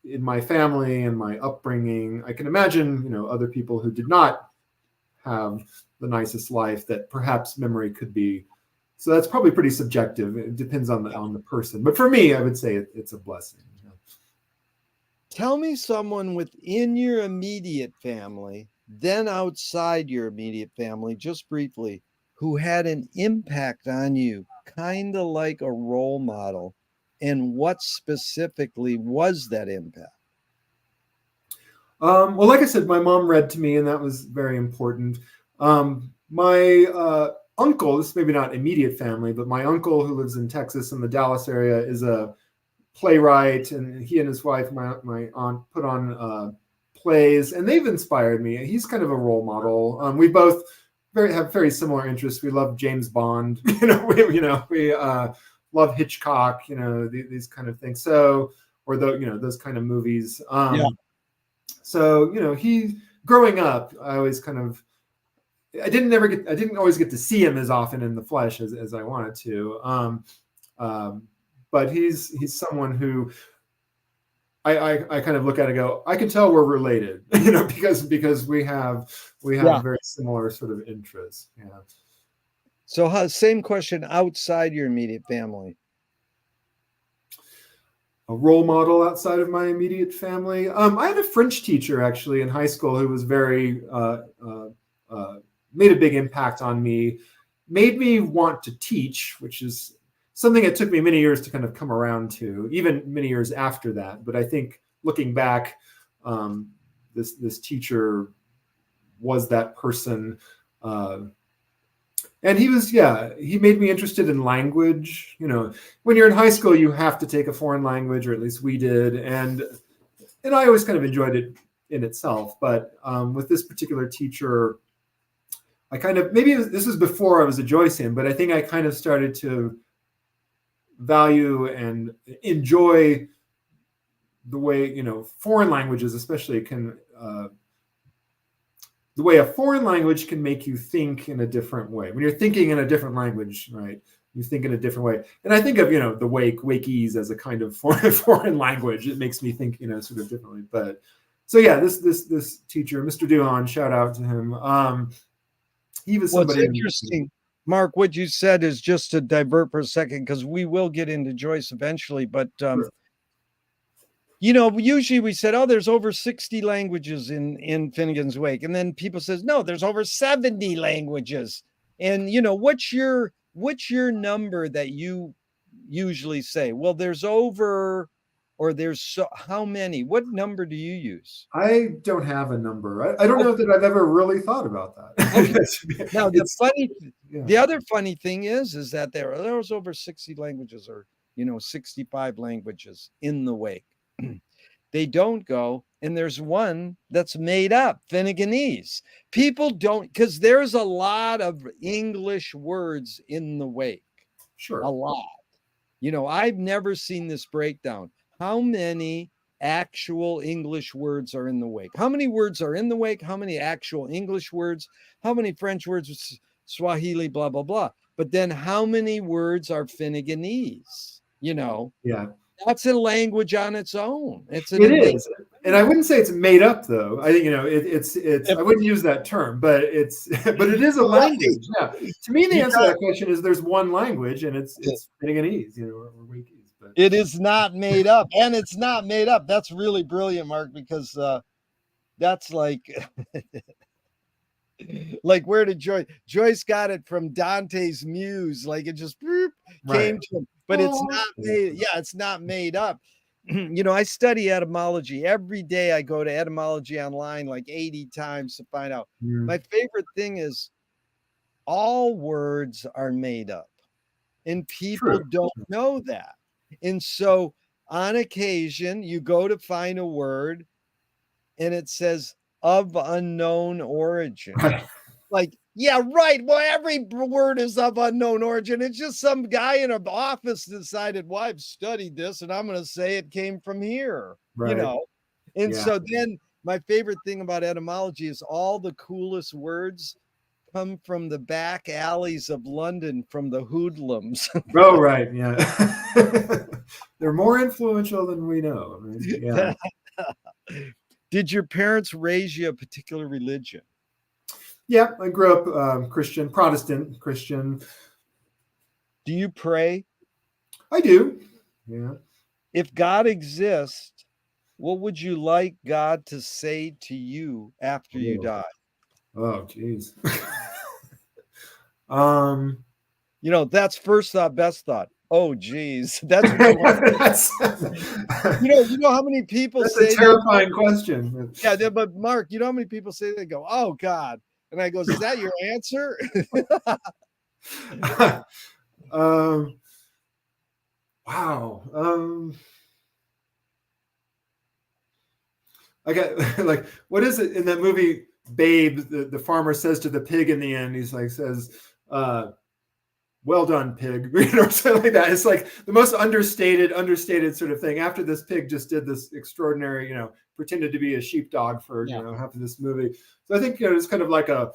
in my family and my upbringing. I can imagine, other people who did not have the nicest life, that perhaps memory could be. So that's probably pretty subjective. It depends on the person. But for me, I would say it's a blessing. Tell me someone within your immediate family, then outside your immediate family, just briefly, who had an impact on you, kind of like a role model, and what specifically was that impact? Well, like I said, my mom read to me, and that was very important. My uncle, this is maybe not immediate family, but my uncle, who lives in Texas in the Dallas area, is a playwright, and he and his wife, my aunt, put on plays, and they've inspired me. He's kind of a role model. We both have very similar interests. We love James Bond. We love Hitchcock. These kind of things. So, or those kind of movies. So he, growing up, I didn't always get to see him as often in the flesh as I wanted to. But he's someone who I kind of look at and go, I can tell we're related, because we have very similar sort of interests. Yeah. So, same question outside your immediate family. A role model outside of my immediate family. I had a French teacher actually in high school who was very made a big impact on me, made me want to teach, which is something that took me many years to kind of come around to, even many years after that. But I think looking back, this teacher was that person. And he was, yeah, he made me interested in language. You know, when you're in high school, you have to take a foreign language, or at least we did. And I always kind of enjoyed it in itself. But with this particular teacher, I kind of, maybe this was before I was a Joycean, but I think I kind of started to value and enjoy the way, you know, foreign languages especially can, the way a foreign language can make you think in a different way. When you're thinking in a different language, right, you think in a different way. And I think of, you know, the Wakese as a kind of foreign language. It makes me think, you know, sort of differently. But so yeah, this teacher, Mr. Duhan, shout out to him. He was somebody. What's interesting, Mark, what you said is, just to divert for a second, because we will get into Joyce eventually, but Sure. you know, usually we said, oh, there's over 60 languages in Finnegan's Wake. And then people says, no, there's over 70 languages. And, you know, what's your number that you usually say? Well, there's over, or there's so, how many? What number do you use? I don't have a number. I don't know that I've ever really thought about that. Okay. Now, the other funny thing is that there's over 60 languages, or, you know, 65 languages in the Wake. They don't go, and there's one that's made up, Finneganese. People don't, because there's a lot of English words in the Wake. Sure. A lot. You know, I've never seen this breakdown. How many actual English words are in the Wake? How many words are in the Wake? How many actual English words? How many French words, Swahili, blah, blah, blah. But then how many words are Finneganese? You know? Yeah. That's a language on its own. It is. And I wouldn't say it's made up, though. I think, you know, it's I wouldn't use that term, but it is a language. Yeah. To me, the answer to that question is there's one language, and it's Finneganese, you know, or Wakese. But it is not made up, and it's not made up. That's really brilliant, Mark, because that's like where did Joyce got it from Dante's Muse? Like, it just came to him. But it's not made. Yeah, it's not made up. You know, I study etymology every day. I go to etymology online like 80 times to find out. My favorite thing is all words are made up, and people don't know that. And so on occasion, you go to find a word and it says of unknown origin. Like, yeah, right. Well, every word is of unknown origin. It's just some guy in an office decided, well, I've studied this and I'm going to say it came from here, you know? And so then my favorite thing about etymology is all the coolest words come from the back alleys of London from the hoodlums. Oh, right. Yeah. They're more influential than we know. Right? Yeah. Did your parents raise you a particular religion? Yeah, I grew up Christian, Protestant Christian. Do you pray? I do. Yeah. If God exists, what would you like God to say to you after you die? Oh, geez. You know, that's first thought, best thought. Oh, geez. That's you know how many people that's say a terrifying question. Yeah, but Mark, you know how many people say they go, oh God. And I go, is that your answer? Wow. I got like, what is it in that movie Babe? The farmer says to the pig in the end, he's like, says, well done, pig, or something like that. It's like the most understated sort of thing. After this pig just did this extraordinary, you know, pretended to be a sheepdog for, you know, half of this movie. So I think, you know, it's kind of like a,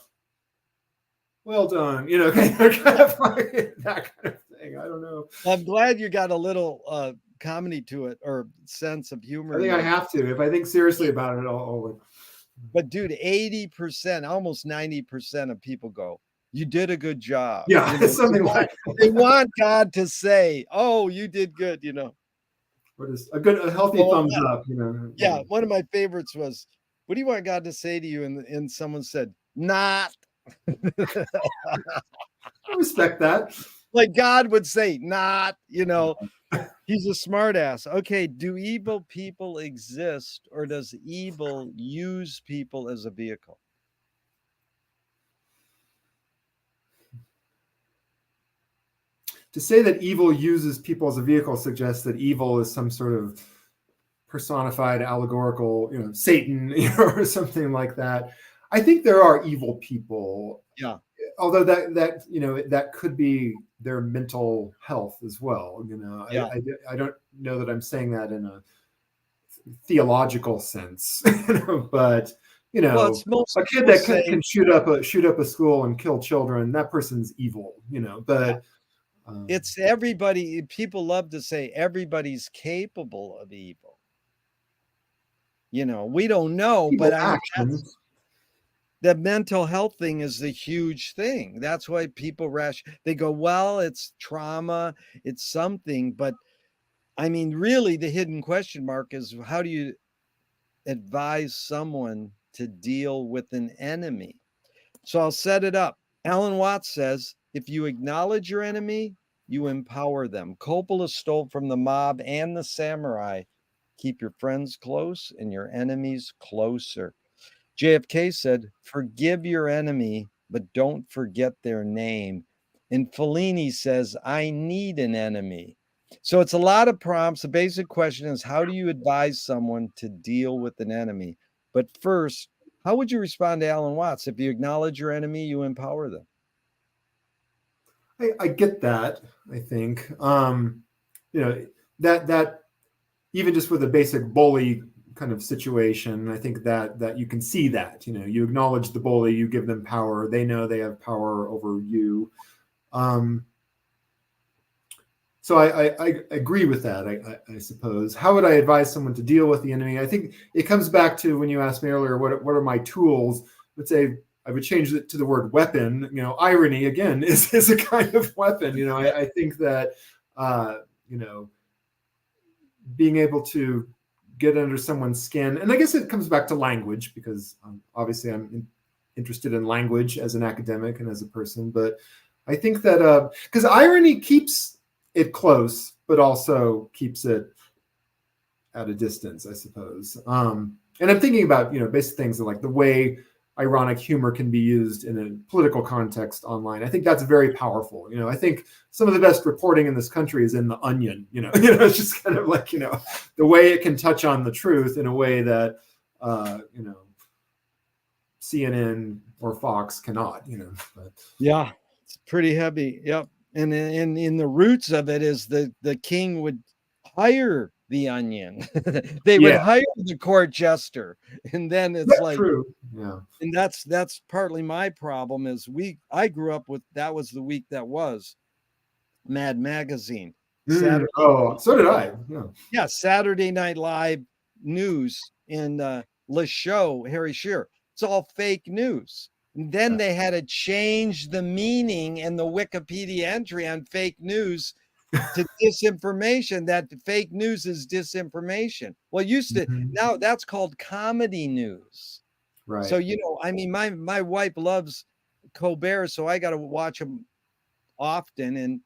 well done, you know, kind of like that kind of thing. I don't know. I'm glad you got a little comedy to it, or sense of humor. I think I have to. If I think seriously about it, I'll. But dude, 80%, almost 90% of people go, you did a good job. Yeah, you know, something like they want God to say, oh, you did good, you know. What is a healthy thumbs up, you know. Yeah, one of my favorites was, what do you want God to say to you? And someone said, not. I respect that. Like God would say, not, you know. He's a smart ass. Okay, do evil people exist, or does evil use people as a vehicle? to say that evil uses people as a vehicle suggests that evil is some sort of personified, allegorical, Satan, or something like that. I think there are evil people. Yeah. Although that could be their mental health as well. Yeah. I don't know that I'm saying that in a theological sense, but Well, it's most a kid people that say, can shoot up a school and kill children, that person's evil. But it's everybody. People love to say everybody's capable of evil. We don't know, but evil I mean, actions. the mental health thing is the huge thing. That's why people they go, well, it's trauma, it's something. But I mean, really, the hidden question mark is, how do you advise someone to deal with an enemy? So I'll set it up. Alan Watts says, if you acknowledge your enemy, you empower them. Coppola stole from the mob and the samurai. Keep your friends close and your enemies closer. JFK said, forgive your enemy, but don't forget their name. And Fellini says, I need an enemy. So it's a lot of prompts. The basic question is, how do you advise someone to deal with an enemy? But first, how would you respond to Alan Watts? If you acknowledge your enemy, you empower them. I get that. I think that even just with a basic bully kind of situation, I think that you can see that you acknowledge the bully, you give them power, they know they have power over you. So I agree with that. I suppose. How would I advise someone to deal with the enemy? I think it comes back to when you asked me earlier, what are my tools? Let's say I would change it to the word weapon. Irony again is a kind of weapon. I think that being able to get under someone's skin, and I guess it comes back to language, because obviously I'm interested in language as an academic and as a person. But I think that because irony keeps it close, but also keeps it at a distance, I suppose. And I'm thinking about basic things like the way ironic humor can be used in a political context online. I think that's very powerful. I think some of the best reporting in this country is in The Onion. It's just kind of like the way it can touch on the truth in a way that CNN or Fox cannot. But. Yeah, it's pretty heavy. Yep. And in the roots of it is the king would hire the Onion. They would hire the court jester, and then it's like true. Yeah. And that's partly my problem is I grew up with, that was the week that was Mad Magazine. Saturday. Oh, so did I. Yeah, Saturday Night Live news and Le Show, Harry Shearer. It's all fake news. And then they had to change the meaning and the Wikipedia entry on fake news to disinformation, that fake news is disinformation. Well, now that's called comedy news. Right. So, I mean, my wife loves Colbert, so I got to watch him often. And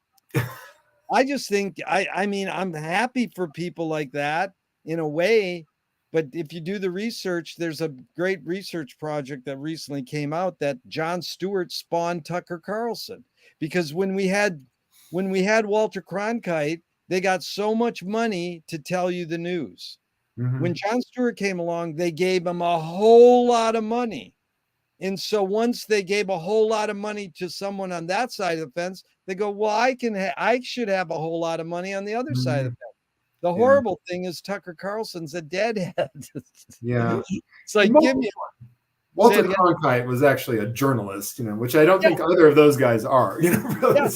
I just think, I mean, I'm happy for people like that in a way. But if you do the research, there's a great research project that recently came out that Jon Stewart spawned Tucker Carlson, because when we had Walter Cronkite, they got so much money to tell you the news. When Jon Stewart came along, they gave him a whole lot of money. And so once they gave a whole lot of money to someone on that side of the fence, they go, well, I should have a whole lot of money on the other side of the fence. The horrible thing is Tucker Carlson's a deadhead. Yeah. It's like, Walter Cronkite was actually a journalist, which I don't think either of those guys are, really. Yeah.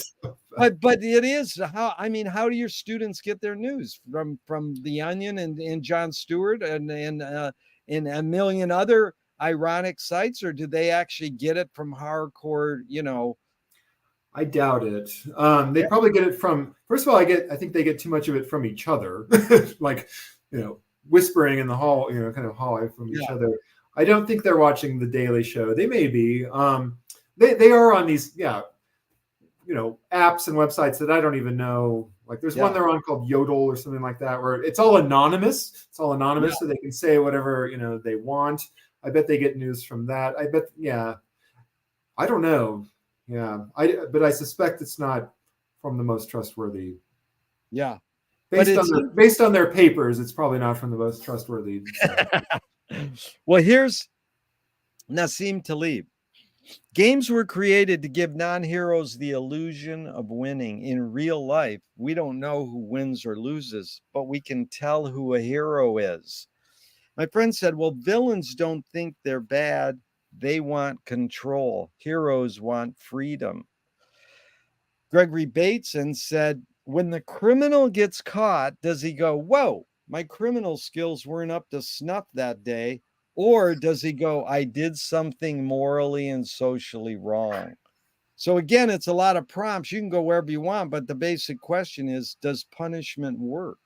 But it is how do your students get their news from The Onion and Jon Stewart and a million other ironic sites, or do they actually get it from hardcore, I doubt it. They probably get it from, first of all, I think they get too much of it from each other, like, whispering in the hall, kind of hallway from each other. I don't think they're watching The Daily Show. They may be. They are on these, apps and websites that I don't even know. Like there's one they're on called Yodel or something like that, where it's all anonymous. It's all anonymous, so they can say whatever they want. I bet they get news from that. I bet, I don't know. Yeah, but I suspect it's not from the most trustworthy. Yeah. But Based on their papers, it's probably not from the most trustworthy. Well, here's Nassim Taleb. Games were created to give non-heroes the illusion of winning. In real life, we don't know who wins or loses, but we can tell who a hero is. My friend said, well, villains don't think they're bad. They want control. Heroes want freedom. Gregory Bateson said, when the criminal gets caught, does he go, whoa, my criminal skills weren't up to snuff that day? Or does he go, I did something morally and socially wrong? So again, it's a lot of prompts. You can go wherever you want, but the basic question is, does punishment work?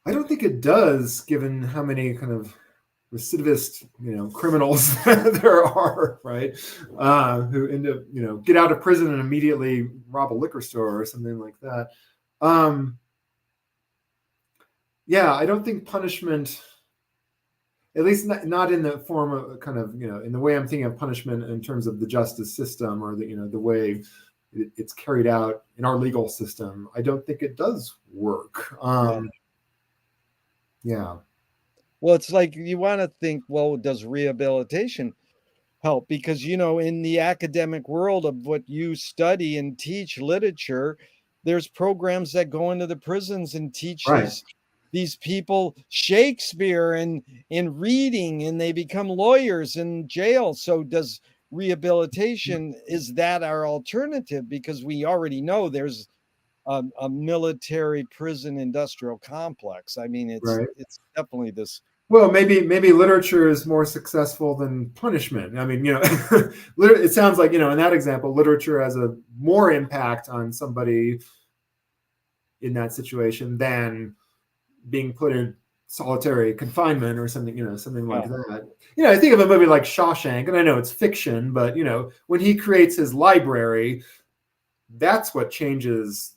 I don't think it does, given how many kind of recidivist, criminals there are, right? Who end up, get out of prison and immediately rob a liquor store or something like that. Yeah, I don't think punishment, at least not in the form of kind of, in the way I'm thinking of punishment in terms of the justice system or the way it's carried out in our legal system. I don't think it does work. Yeah. Well, it's like you want to think, well, does rehabilitation help? Because, in the academic world of what you study and teach literature, there's programs that go into the prisons and teach these people Shakespeare and in reading, and they become lawyers in jail. So does rehabilitation, is that our alternative? Because we already know there's a military prison industrial complex. I mean, it's definitely this. Well, maybe literature is more successful than punishment. I mean, it sounds like, in that example, literature has a more impact on somebody in that situation than being put in solitary confinement or something, something like that. I think of a movie like Shawshank, and I know it's fiction, but, when he creates his library, that's what changes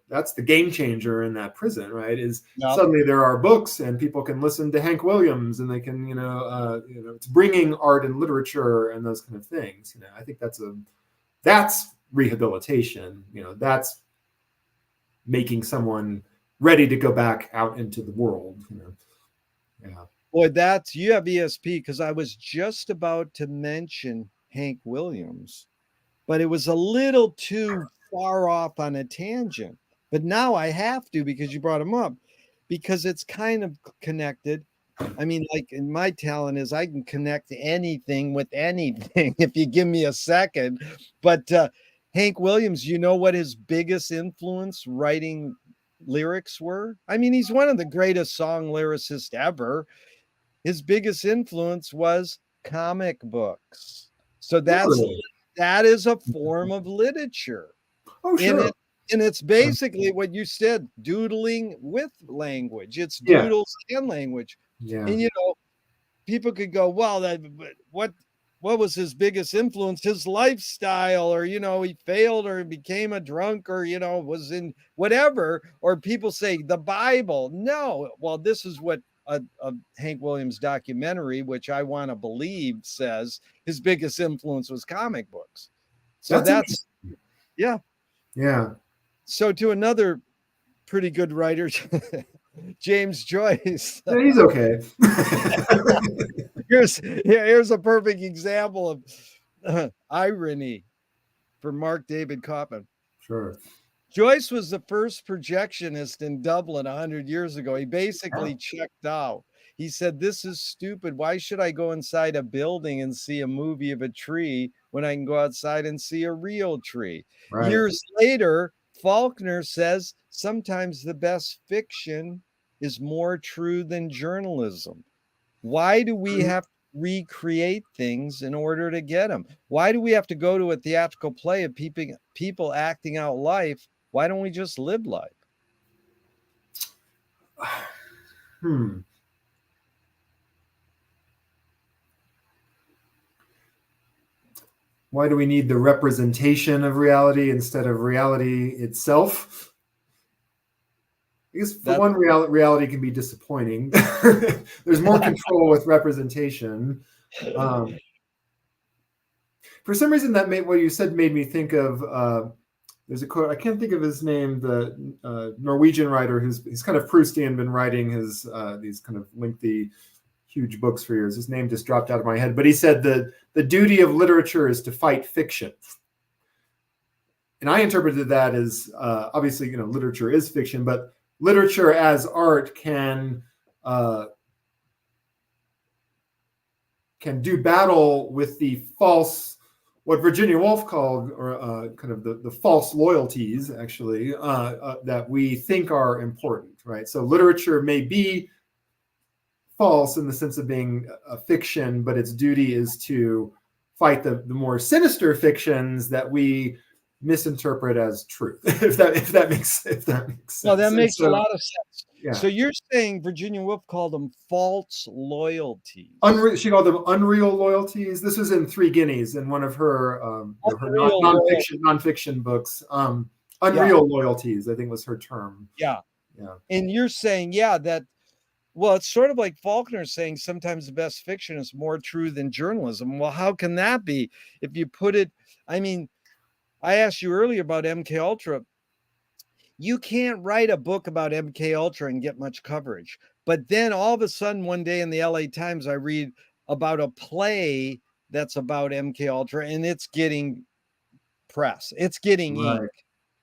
that's the game changer in that prison, right? Is suddenly there are books and people can listen to Hank Williams and they can, it's bringing art and literature and those kind of things. I think that's rehabilitation. That's making someone ready to go back out into the world. Yeah. Boy, you have ESP, because I was just about to mention Hank Williams, but it was a little too far off on a tangent. But now I have to, because you brought him up, because it's kind of connected. I mean, like, my talent is I can connect anything with anything if you give me a second. But Hank Williams, what his biggest influence writing lyrics were? I mean, he's one of the greatest song lyricists ever. His biggest influence was comic books. So that is a form of literature. Oh, sure. And it's basically what you said, doodling with language. It's doodles and language. Yeah. And, people could go, well, what was his biggest influence? His lifestyle, or, he failed or became a drunk, or, was in whatever. Or people say the Bible. No. Well, this is what a Hank Williams documentary, which I want to believe, says his biggest influence was comic books. So that's yeah. So to another pretty good writer, James Joyce. Yeah, he's okay. Here's a perfect example of irony for Mark David Kaufman. Sure. Joyce was the first projectionist in Dublin 100 years ago. He basically checked out. He said, this is stupid. Why should I go inside a building and see a movie of a tree when I can go outside and see a real tree? Right. Years later, Faulkner says sometimes the best fiction is more true than journalism. Why do we have to recreate things in order to get them? Why do we have to go to a theatrical play of people acting out life? Why don't we just live life? Why do we need the representation of reality instead of reality itself? I guess for one, reality can be disappointing. There's more control with representation. For some reason, that made what you said made me think of. There's a quote, I can't think of his name, the Norwegian writer he's kind of Proustian, been writing his these kind of lengthy, huge books for years. His name just dropped out of my head, but he said the duty of literature is to fight fiction. And I interpreted that as obviously, literature is fiction, but literature as art can do battle with the false, what Virginia Woolf called, or kind of the false loyalties, actually, that we think are important, right? So literature may be false in the sense of being a fiction, but its duty is to fight the more sinister fictions that we misinterpret as truth. if that makes sense. No, that makes a lot of sense. Yeah. So you're saying Virginia Woolf called them false loyalties. She called them unreal loyalties. This was in Three Guineas in one of her nonfiction books. Unreal loyalties, I think, was her term. Yeah. And you're saying, it's sort of like Faulkner saying sometimes the best fiction is more true than journalism. Well, how can that be? If you put it, I mean, I asked you earlier about MK Ultra. You can't write a book about MK Ultra and get much coverage. But then all of a sudden, one day in the LA Times, I read about a play that's about MK Ultra, and it's getting press. It's getting ink.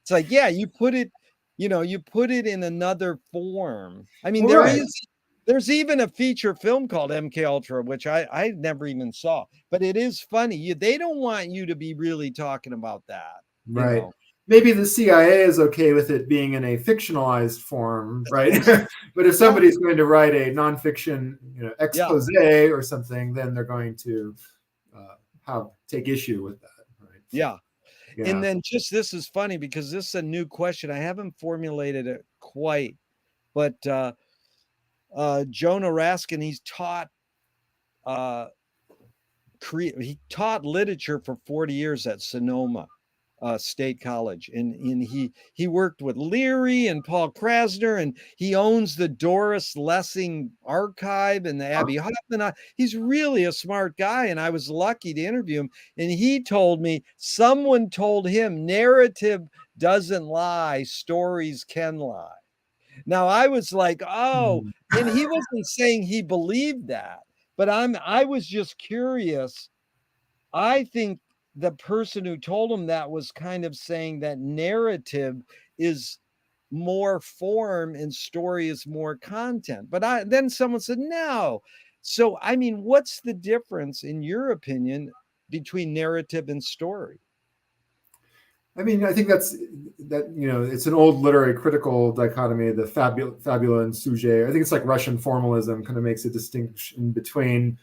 It's like, you put it in another form. I mean, there's even a feature film called MK Ultra, which I never even saw, but it is funny. They don't want you to be really talking about that. Right. Maybe the CIA is okay with it being in a fictionalized form, right? But if somebody's going to write a nonfiction, expose or something, then they're going to take issue with that, right? Yeah. And then this is funny because this is a new question. I haven't formulated it quite, but Jonah Raskin, he's taught literature for 40 years at Sonoma State College, and he worked with Leary and Paul Krasner, and he owns the Doris Lessing archive and the Abby Hoffman. He's really a smart guy, and I was lucky to interview him, and he told me someone told him narrative doesn't lie, stories can lie. Now I was like, and he wasn't saying he believed that, but I was just curious. I think the person who told him that was kind of saying that narrative is more form and story is more content. But then someone said, no. So, I mean, what's the difference, in your opinion, between narrative and story? I mean, I think it's an old literary critical dichotomy, the fabula and sujet. I think it's like Russian formalism kind of makes a distinction between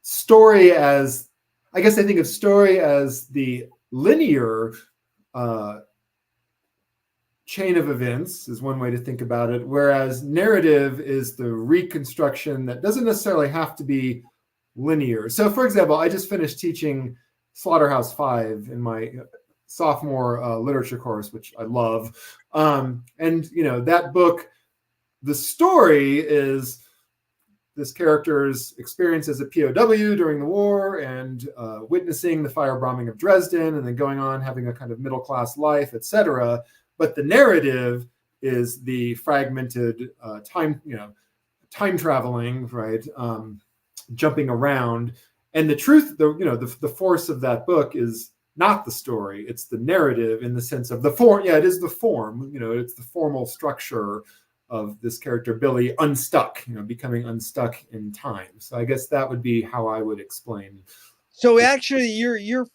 story as, I guess I think of story as the linear chain of events is one way to think about it, whereas narrative is the reconstruction that doesn't necessarily have to be linear. So, for example, I just finished teaching Slaughterhouse-Five in my sophomore literature course, which I love. And, that book, the story is this character's experience as a POW during the war and witnessing the firebombing of Dresden and then going on having a kind of middle-class life, etc. But the narrative is the fragmented time traveling, right? Jumping around. And the truth, the force of that book is not the story. It's the narrative in the sense of the form. Yeah, it is the form. It's the formal structure of this character Billy unstuck, becoming unstuck in time. So I guess that would be how I would explain. So actually, you're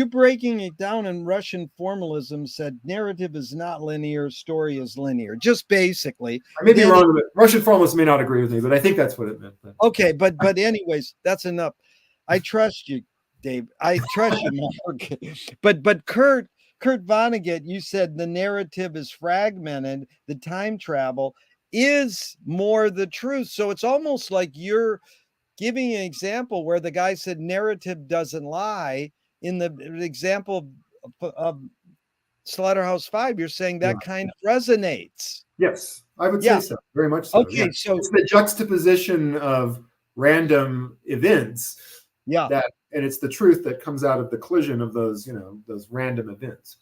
breaking it down in Russian formalism. Said narrative is not linear, story is linear. Just basically. I may be wrong, but Russian formalists may not agree with me, but I think that's what it meant. Okay, but anyways, that's enough. I trust you, Dave. I trust you, Mark. But Kurt Vonnegut, you said the narrative is fragmented, the time travel is more the truth. So it's almost like you're giving an example where the guy said narrative doesn't lie. In the example of Slaughterhouse-Five, you're saying that kind of resonates. Yes, I would say so. Very much so. Okay, so it's the juxtaposition of random events Yeah. and it's the truth that comes out of the collision of those, those random events.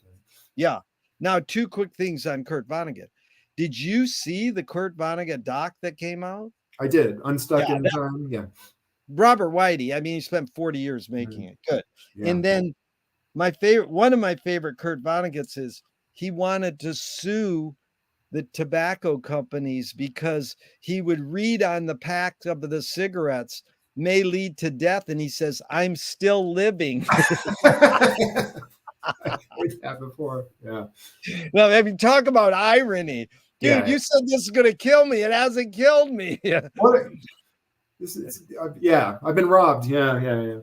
Yeah. Now, two quick things on Kurt Vonnegut. Did you see the Kurt Vonnegut doc that came out? I did. Unstuck Yeah, in Time. Yeah. Robert Whitey. I mean, he spent 40 years making it. Good. Yeah. And then one of my favorite Kurt Vonnegut's is he wanted to sue the tobacco companies because he would read on the pack of the cigarettes may lead to death, and he says, "I'm still living." I heard that before. Yeah. Well, I mean, talk about irony. Dude, you said this is going to kill me. It hasn't killed me. What? This is, yeah, I've been robbed. Yeah.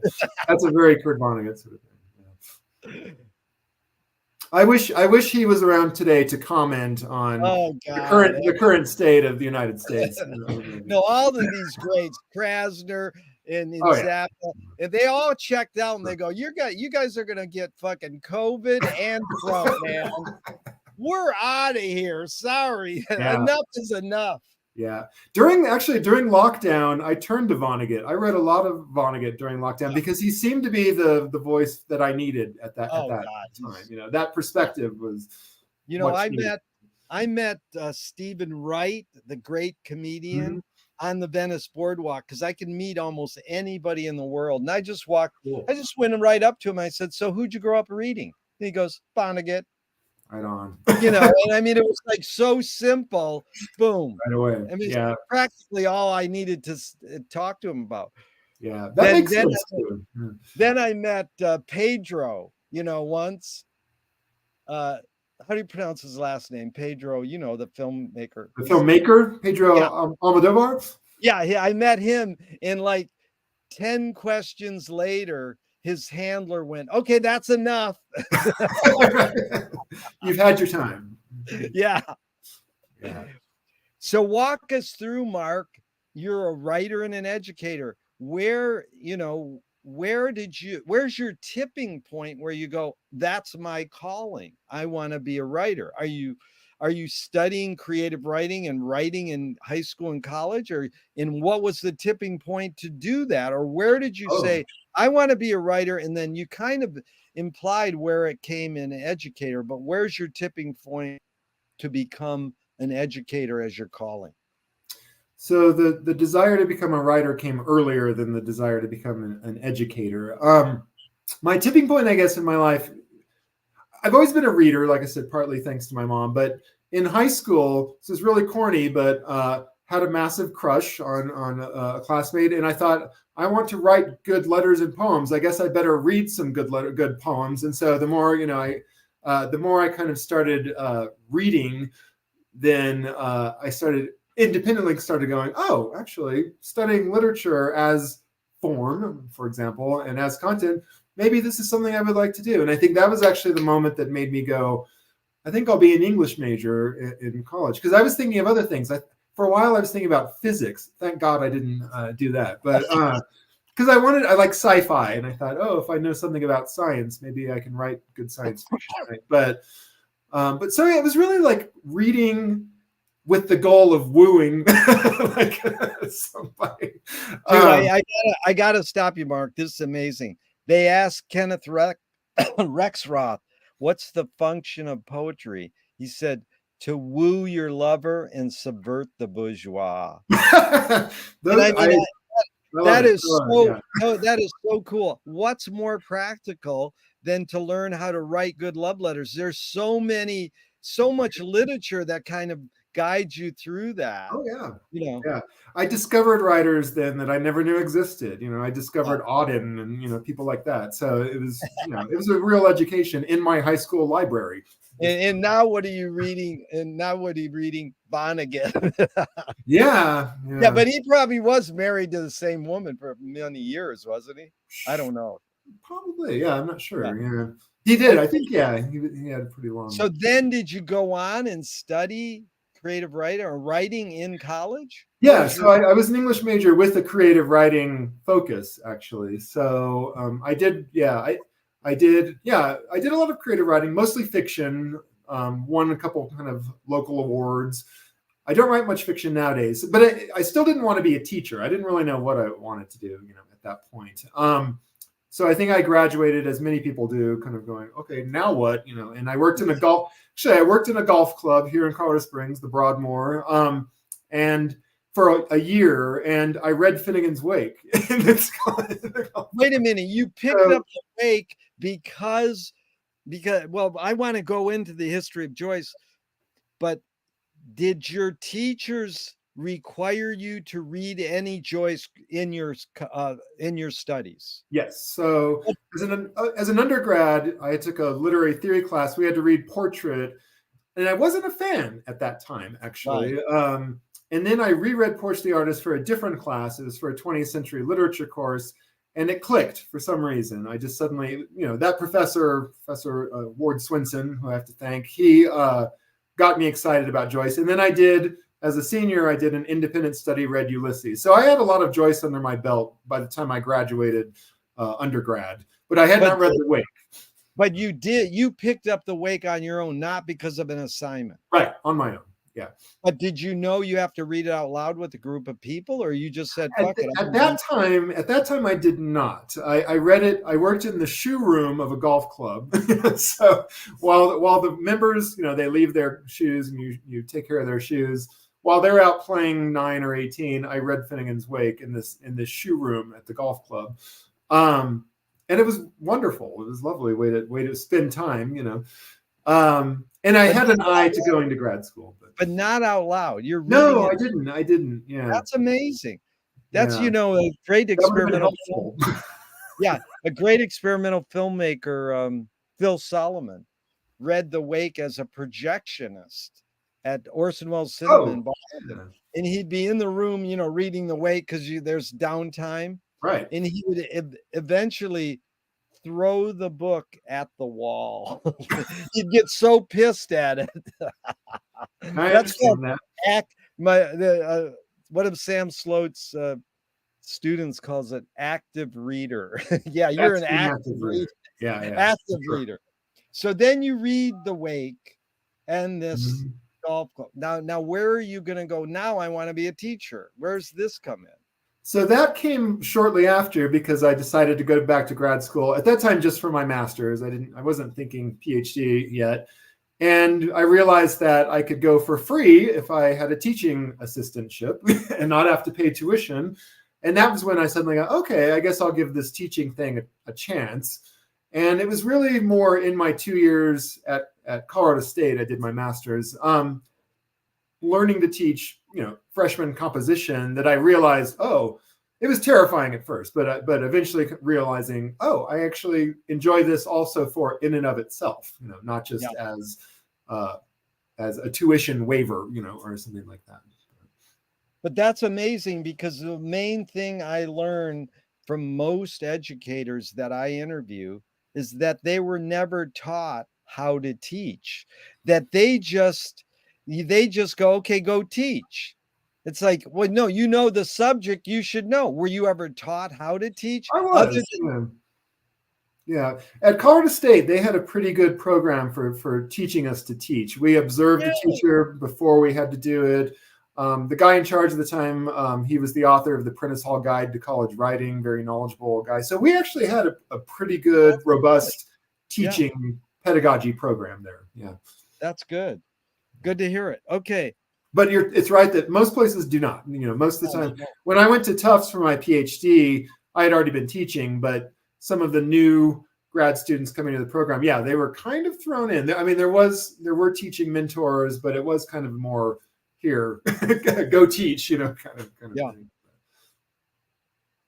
That's a very Kurt Vonnegut sort of thing. Yeah. I wish he was around today to comment on the current state of the United States. No, all of these greats, Krasner and Zappa, and they all checked out and they go, you guys are gonna get fucking COVID and Trump, man. We're out of here. Sorry. Yeah. Enough is enough. Yeah. During lockdown, I turned to Vonnegut. I read a lot of Vonnegut during lockdown because he seemed to be the voice that I needed at that time. That perspective was. I met Stephen Wright, the great comedian, on the Venice Boardwalk because I can meet almost anybody in the world. And I just went right up to him. I said, "So who'd you grow up reading?" And he goes, "Vonnegut." Right on. And I mean, it was like so simple. Boom. Right away. I mean, it's practically all I needed to talk to him about. Yeah, that makes sense too. Then I met Pedro, once. How do you pronounce his last name? Pedro, the filmmaker. The filmmaker? Pedro Almodovar? Yeah, I met him, and like 10 questions later, his handler went, "Okay, that's enough." You've had your time. Yeah. So walk us through, Mark. You're a writer and an educator. Where's your tipping point where you go, "That's my calling. I want to be a writer"? Are you studying creative writing and writing in high school and college, and what was the tipping point to do that? Or where did you say, "I want to be a writer"? And then you kind of implied where it came in educator, but where's your tipping point to become an educator as your calling? So the desire to become a writer came earlier than the desire to become an educator. My tipping point, I guess, in my life, I've always been a reader, like I said, partly thanks to my mom. But in high school, this is really corny, but had a massive crush on a classmate, and I thought, I want to write good letters and poems. I guess I better read some good poems. And so the more I kind of started reading, then I independently started going, oh, actually, studying literature as form, for example, and as content, maybe this is something I would like to do. And I think that was actually the moment that made me go, I think I'll be an English major in college. Because I was thinking of other things. For a while, I was thinking about physics. Thank God I didn't do that. But because I like sci-fi. And I thought, if I know something about science, maybe I can write good science fiction. Right? But so it was really like reading with the goal of wooing like somebody. Dude, I gotta stop you, Mark. This is amazing. They asked Kenneth Rexroth, "What's the function of poetry?" He said, "To woo your lover and subvert the bourgeois." That is so cool. What's more practical than to learn how to write good love letters? There's so much literature that kind of guides you through that. Oh yeah. Yeah. I discovered writers then that I never knew existed. I discovered Auden and people like that. So it was it was a real education in my high school library. And now what are you reading? Vonnegut. Yeah, but he probably was married to the same woman for many years, wasn't he? I don't know. Probably, yeah. I'm not sure. Yeah. He did. I think, yeah, he had a pretty long. So then did you go on and study creative writing or writing in college? Yeah, so I was an English major with a creative writing focus, actually. So I did a lot of creative writing, mostly fiction, won a couple kind of local awards. I don't write much fiction nowadays, but I still didn't want to be a teacher. I didn't really know what I wanted to do, at that point. So I think I graduated, as many people do, kind of going, okay, now what? And I worked in a golf. Actually, I worked in a golf club here in Colorado Springs, the Broadmoor, and for a year, and I read Finnegan's Wake. Wait a minute, you picked up the Wake because well, I want to go into the history of Joyce, but did your teachers require you to read any Joyce in your studies? Yes. So as an undergrad, I took a literary theory class. We had to read Portrait, and I wasn't a fan at that time, actually. Right. And then I reread Portrait of the Artist for a different class. It was for a 20th century literature course, and it clicked for some reason. I just suddenly, that Professor Ward Swinson, who I have to thank, he got me excited about Joyce. And then as a senior, I did an independent study, read Ulysses. So I had a lot of Joyce under my belt by the time I graduated undergrad, but I had not read The Wake. But you picked up The Wake on your own, not because of an assignment. Right, on my own, yeah. But did you know you have to read it out loud with a group of people, or you just said, fuck it? At that time, I did not. I read it. I worked in the shoe room of a golf club. So while the members, they leave their shoes and you take care of their shoes, while they're out playing 9 or 18, I read Finnegan's Wake in this shoe room at the golf club. And it was wonderful. It was a lovely way to spend time, and I had an eye to going to grad school, but not out loud. You're no, I didn't. Yeah, that's amazing. That's a great experimental. Yeah, a great experimental filmmaker, Phil Solomon, read The Wake as a projectionist at Orson Welles Cinema in Boston, and he'd be in the room, reading The Wake because there's downtime, right? And he would eventually throw the book at the wall. He'd get so pissed at it. That's that. One of Sam Sloat's students calls it active reader. Yeah, you're an active reader. Yeah, active reader. So then you read The Wake and this golf club. Now, where are you going to go? Now I want to be a teacher. Where's this come in? So that came shortly after, because I decided to go back to grad school at that time, just for my master's. I wasn't thinking PhD yet. And I realized that I could go for free if I had a teaching assistantship and not have to pay tuition. And that was when I suddenly got, okay, I guess I'll give this teaching thing a chance. And it was really more in my 2 years at Colorado State. I did my master's, learning to teach, freshman composition, that I realized, it was terrifying at first, but eventually realizing, I actually enjoy this also for in and of itself, not just as a tuition waiver, or something like that. But that's amazing, because the main thing I learned from most educators that I interview is that they were never taught how to teach, that they just go, okay, go teach. It's like, well, no, the subject, you should know. Were you ever taught how to teach? I was. Yeah. At Colorado State, they had a pretty good program for teaching us to teach. We observed the teacher before we had to do it. The guy in charge at the time, he was the author of the Prentice Hall Guide to College Writing, very knowledgeable guy. So we actually had a pretty good, robust teaching pedagogy program there. Yeah. That's good. Good to hear it. Okay. But it's right that most places do not. Most of the time, when I went to Tufts for my PhD, I had already been teaching, but some of the new grad students coming into the program, they were kind of thrown in. I mean, there were teaching mentors, but it was kind of more, here, go teach, kind of thing.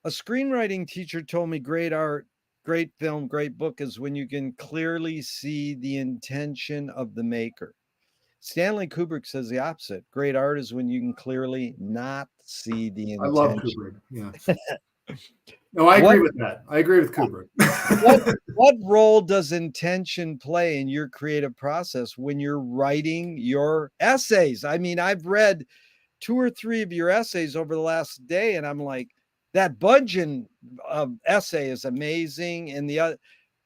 A screenwriting teacher told me great art, great film, great book is when you can clearly see the intention of the maker. Stanley Kubrick says the opposite. Great art is when you can clearly not see the intention. I love Kubrick. Yeah. No, I agree with that. I agree with Kubrick. What role does intention play in your creative process when you're writing your essays? I mean, I've read 2 or 3 of your essays over the last day, and I'm like, that Budgeon essay is amazing. And the other,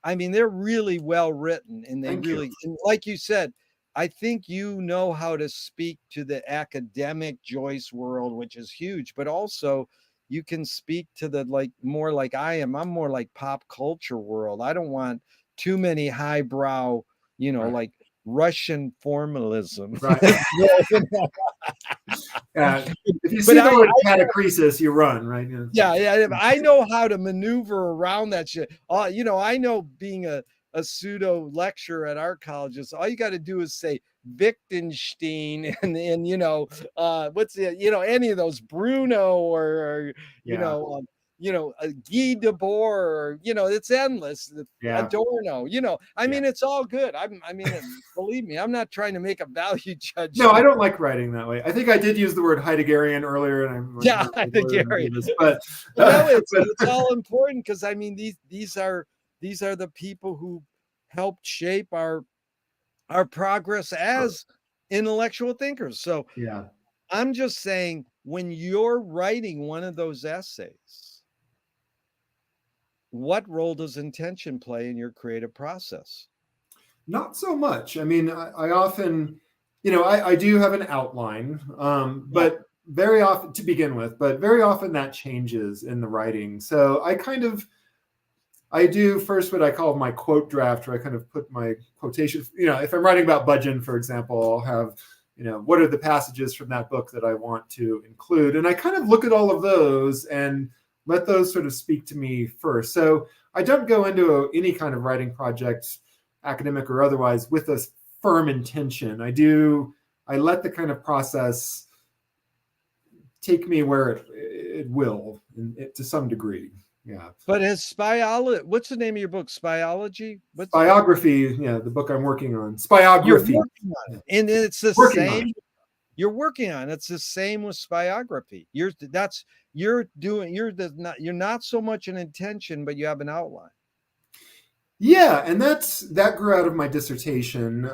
I mean, they're really well written, and they and like you said, I think you know how to speak to the academic Joyce world, which is huge, but also you can speak to the like more like I am. I'm more like pop culture world. I don't want too many highbrow, Right. like Russian formalism. Right. If you But see the word catacresis, you run, right? yeah, I know how to maneuver around that shit. I know being a pseudo lecturer at art colleges, all you got to do is say Wittgenstein and what's the any of those Bruno or Yeah. Guy Debord or it's endless. Yeah. Adorno, I Yeah. mean it's all good. Believe me, I'm not trying to make a value No, I judgment. don't like writing that way. I think I did use the word Heideggerian earlier, and I'm like, Yeah, Gary. but No, it's all important because I mean these are the people who helped shape our progress sure. as intellectual thinkers. So Yeah. I'm just saying when you're writing one of those essays, what role does intention play in your creative process? Not so much. I mean, I often, I do have an outline, Yeah. but very often to begin with, but very often that changes in the writing. So I do first what I call my quote draft, where I kind of put my quotation. If I'm writing about Budgeon, for example, I'll have, what are the passages from that book that I want to include, and I kind of look at all of those and let those sort of speak to me first. So I don't go into any kind of writing project, academic or otherwise, with a firm intention. I let the kind of process take me where it will, to some degree. Yeah. But as spyology, what's the name of your book? Spyology? What's Biography, yeah, the book I'm working on. you're Spyography. working on it? And it's the Working on it. same you're working on. It's the same with spyography. You're not so much an intention, but you have an outline. Yeah, and that grew out of my dissertation.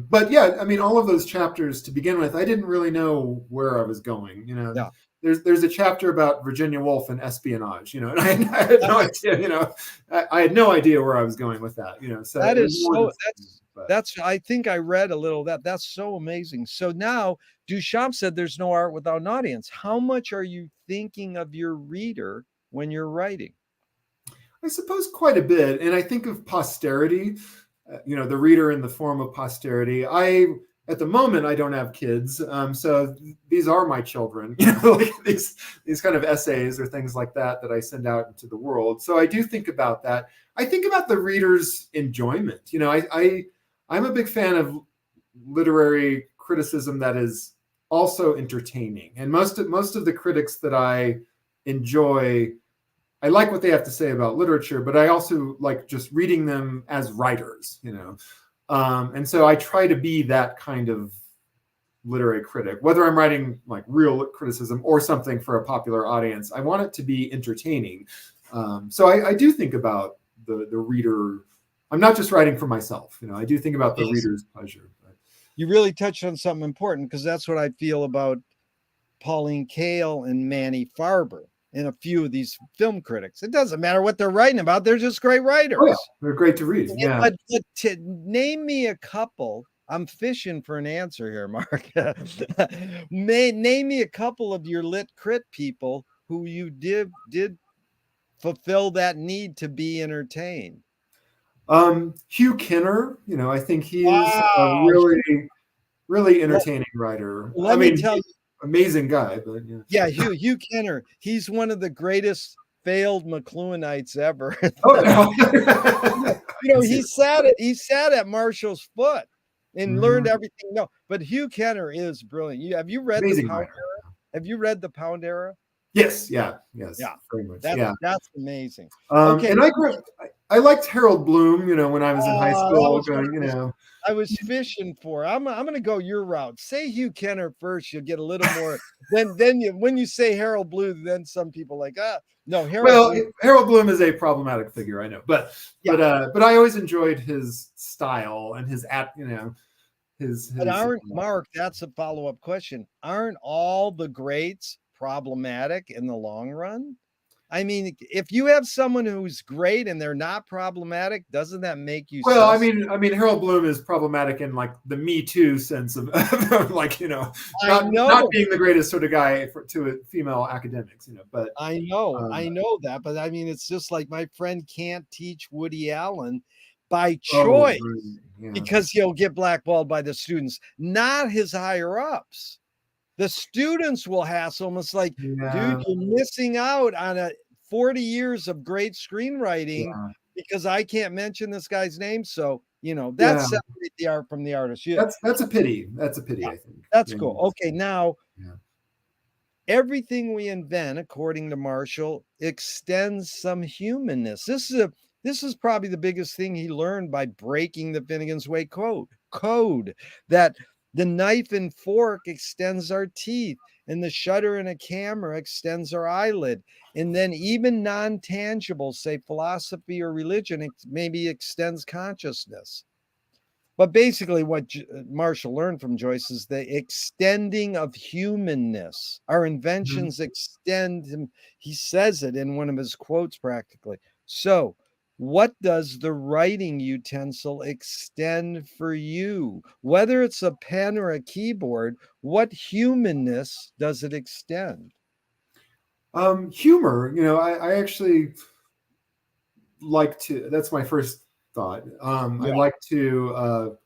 But yeah, I mean, all of those chapters to begin with, I didn't really know where I was going. Yeah. There's a chapter about Virginia Woolf and espionage. And I had no idea. I had no idea where I was going with that. So That it was is more so just. But that's I think I read a little of that. That's so amazing. So now Duchamp said there's no art without an audience. How much are you thinking of your reader when you're writing? I suppose quite a bit, and I think of posterity. The reader in the form of posterity. At the moment, I don't have kids, so these are my children. Like these kind of essays or things like that I send out into the world. So I do think about that. I think about the reader's enjoyment. I'm a big fan of literary criticism that is also entertaining, and most of the critics that I enjoy, I like what they have to say about literature, but I also like just reading them as writers. And so I try to be that kind of literary critic, whether I'm writing like real criticism or something for a popular audience. I want it to be entertaining. So I do think about the reader. I'm not just writing for myself. I do think about the Yes. reader's pleasure. You really touched on something important because that's what I feel about Pauline Kael and Manny Farber and a few of these film critics. It doesn't matter what they're writing about; they're just great Oh yeah, writers. they're great to read. Yeah. But to name me a couple, I'm fishing for an answer here, Mark. Name me a couple of your lit crit people who you did fulfill that need to be entertained. Hugh Kinner, I think he's a Wow. really, really Well, entertaining writer. I let me mean, tell you, amazing guy, but yeah. yeah, Hugh Kenner, he's one of the greatest failed McLuhanites ever. Oh no. He sat at Marshall's foot and learned Mhm. everything. No, but Hugh Kenner is brilliant. Have you read the Amazing Pound writer. Era? Have you read the Pound Era? Yes, yeah, yes, Yeah, very much. that's Yeah. that's amazing. Okay, And I liked Harold Bloom, when I was in high that school, was what going, I was fishing for. I'm gonna go your route. Say Hugh Kenner first. You'll get a little more. Then when you say Harold Blue, then some people like no Harold well, Blue. Harold Bloom is a problematic figure, I know, but Yeah, but I always enjoyed his style and but his aren't Mark? That's a follow up question. Aren't all the greats problematic in the long run? I mean, if you have someone who's great and they're not problematic, doesn't that make you Well, sus? I mean, Harold Bloom is problematic in like the Me Too sense of like, you know, I not know. being the greatest sort of guy to female academics, you know. But I know that, but I mean, it's just like my friend can't teach Woody Allen by oh, choice right, yeah, because he'll get blackballed by the students, not his higher ups. The students will hassle him. It's like, dude, yeah, you're missing out on 40 years of great screenwriting yeah, because I can't mention this guy's name. So, yeah. that's separate the art from the artist. Yeah, That's a pity. That's a pity, I think. that's Yeah, cool. Okay, now yeah. everything we invent, according to Marshall, extends some humanness. This is probably the biggest thing he learned by breaking the Finnegan's Wake code that the knife and fork extends our teeth, and the shutter in a camera extends our eyelid, and then even non-tangible, say philosophy or religion, maybe extends consciousness. But basically, what Marshall learned from Joyce is the extending of humanness. Our Mhm. inventions extend, he says it in one of his quotes practically. So, what does the writing utensil extend for you? Whether it's a pen or a keyboard, what humanness does it extend? Humor, you know, I actually like to. That's my first thought. I Yeah. like to.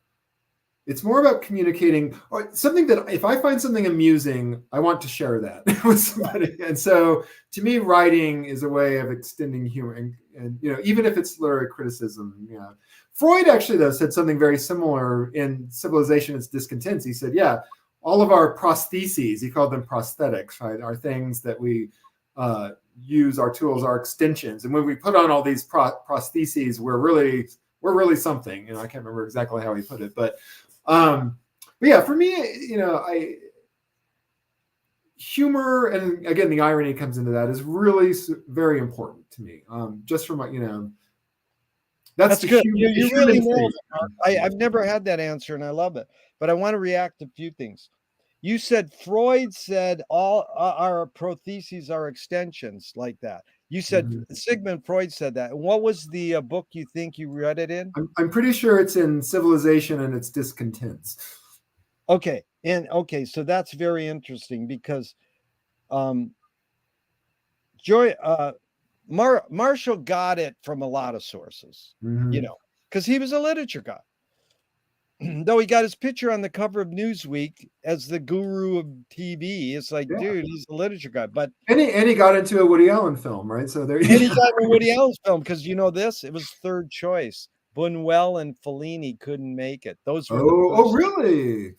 It's more about communicating or something that if I find something amusing, I want to share that with somebody. And so to me, writing is a way of extending humor and you know, even if it's literary criticism, you know. Freud actually though said something very similar in Civilization Its Discontents. He said, yeah, all of our prostheses, he called them prosthetics, right, are things that we use, our tools, our extensions. And when we put on all these prostheses, we're really something. You know, I can't remember exactly how he put it, um, but yeah, for me, you know, humor and again the irony comes into that is really very important to me. Just from you know, that's That's good. the You human really nailed face. it, Mark. I've never had that answer and I love it. But I want to react to a few things. You said Freud said all our protheses are extensions like that. You said Mhm. Sigmund Freud said that. And what was the book you think you read it in? I'm pretty sure it's in Civilization and Its Discontents. Okay. And okay, so that's very interesting because um Joy Marshall got it from a lot of sources, you Mhm. know, because he was a literature guy. Though he got his picture on the cover of Newsweek as the guru of TV, it's like, Yeah, dude, he's a literature guy. But and he got into a Woody Allen film, right? So there and you he got a Woody Allen's film because you know this, it was third choice. Buñuel and Fellini couldn't make it. Those were the oh, first. really?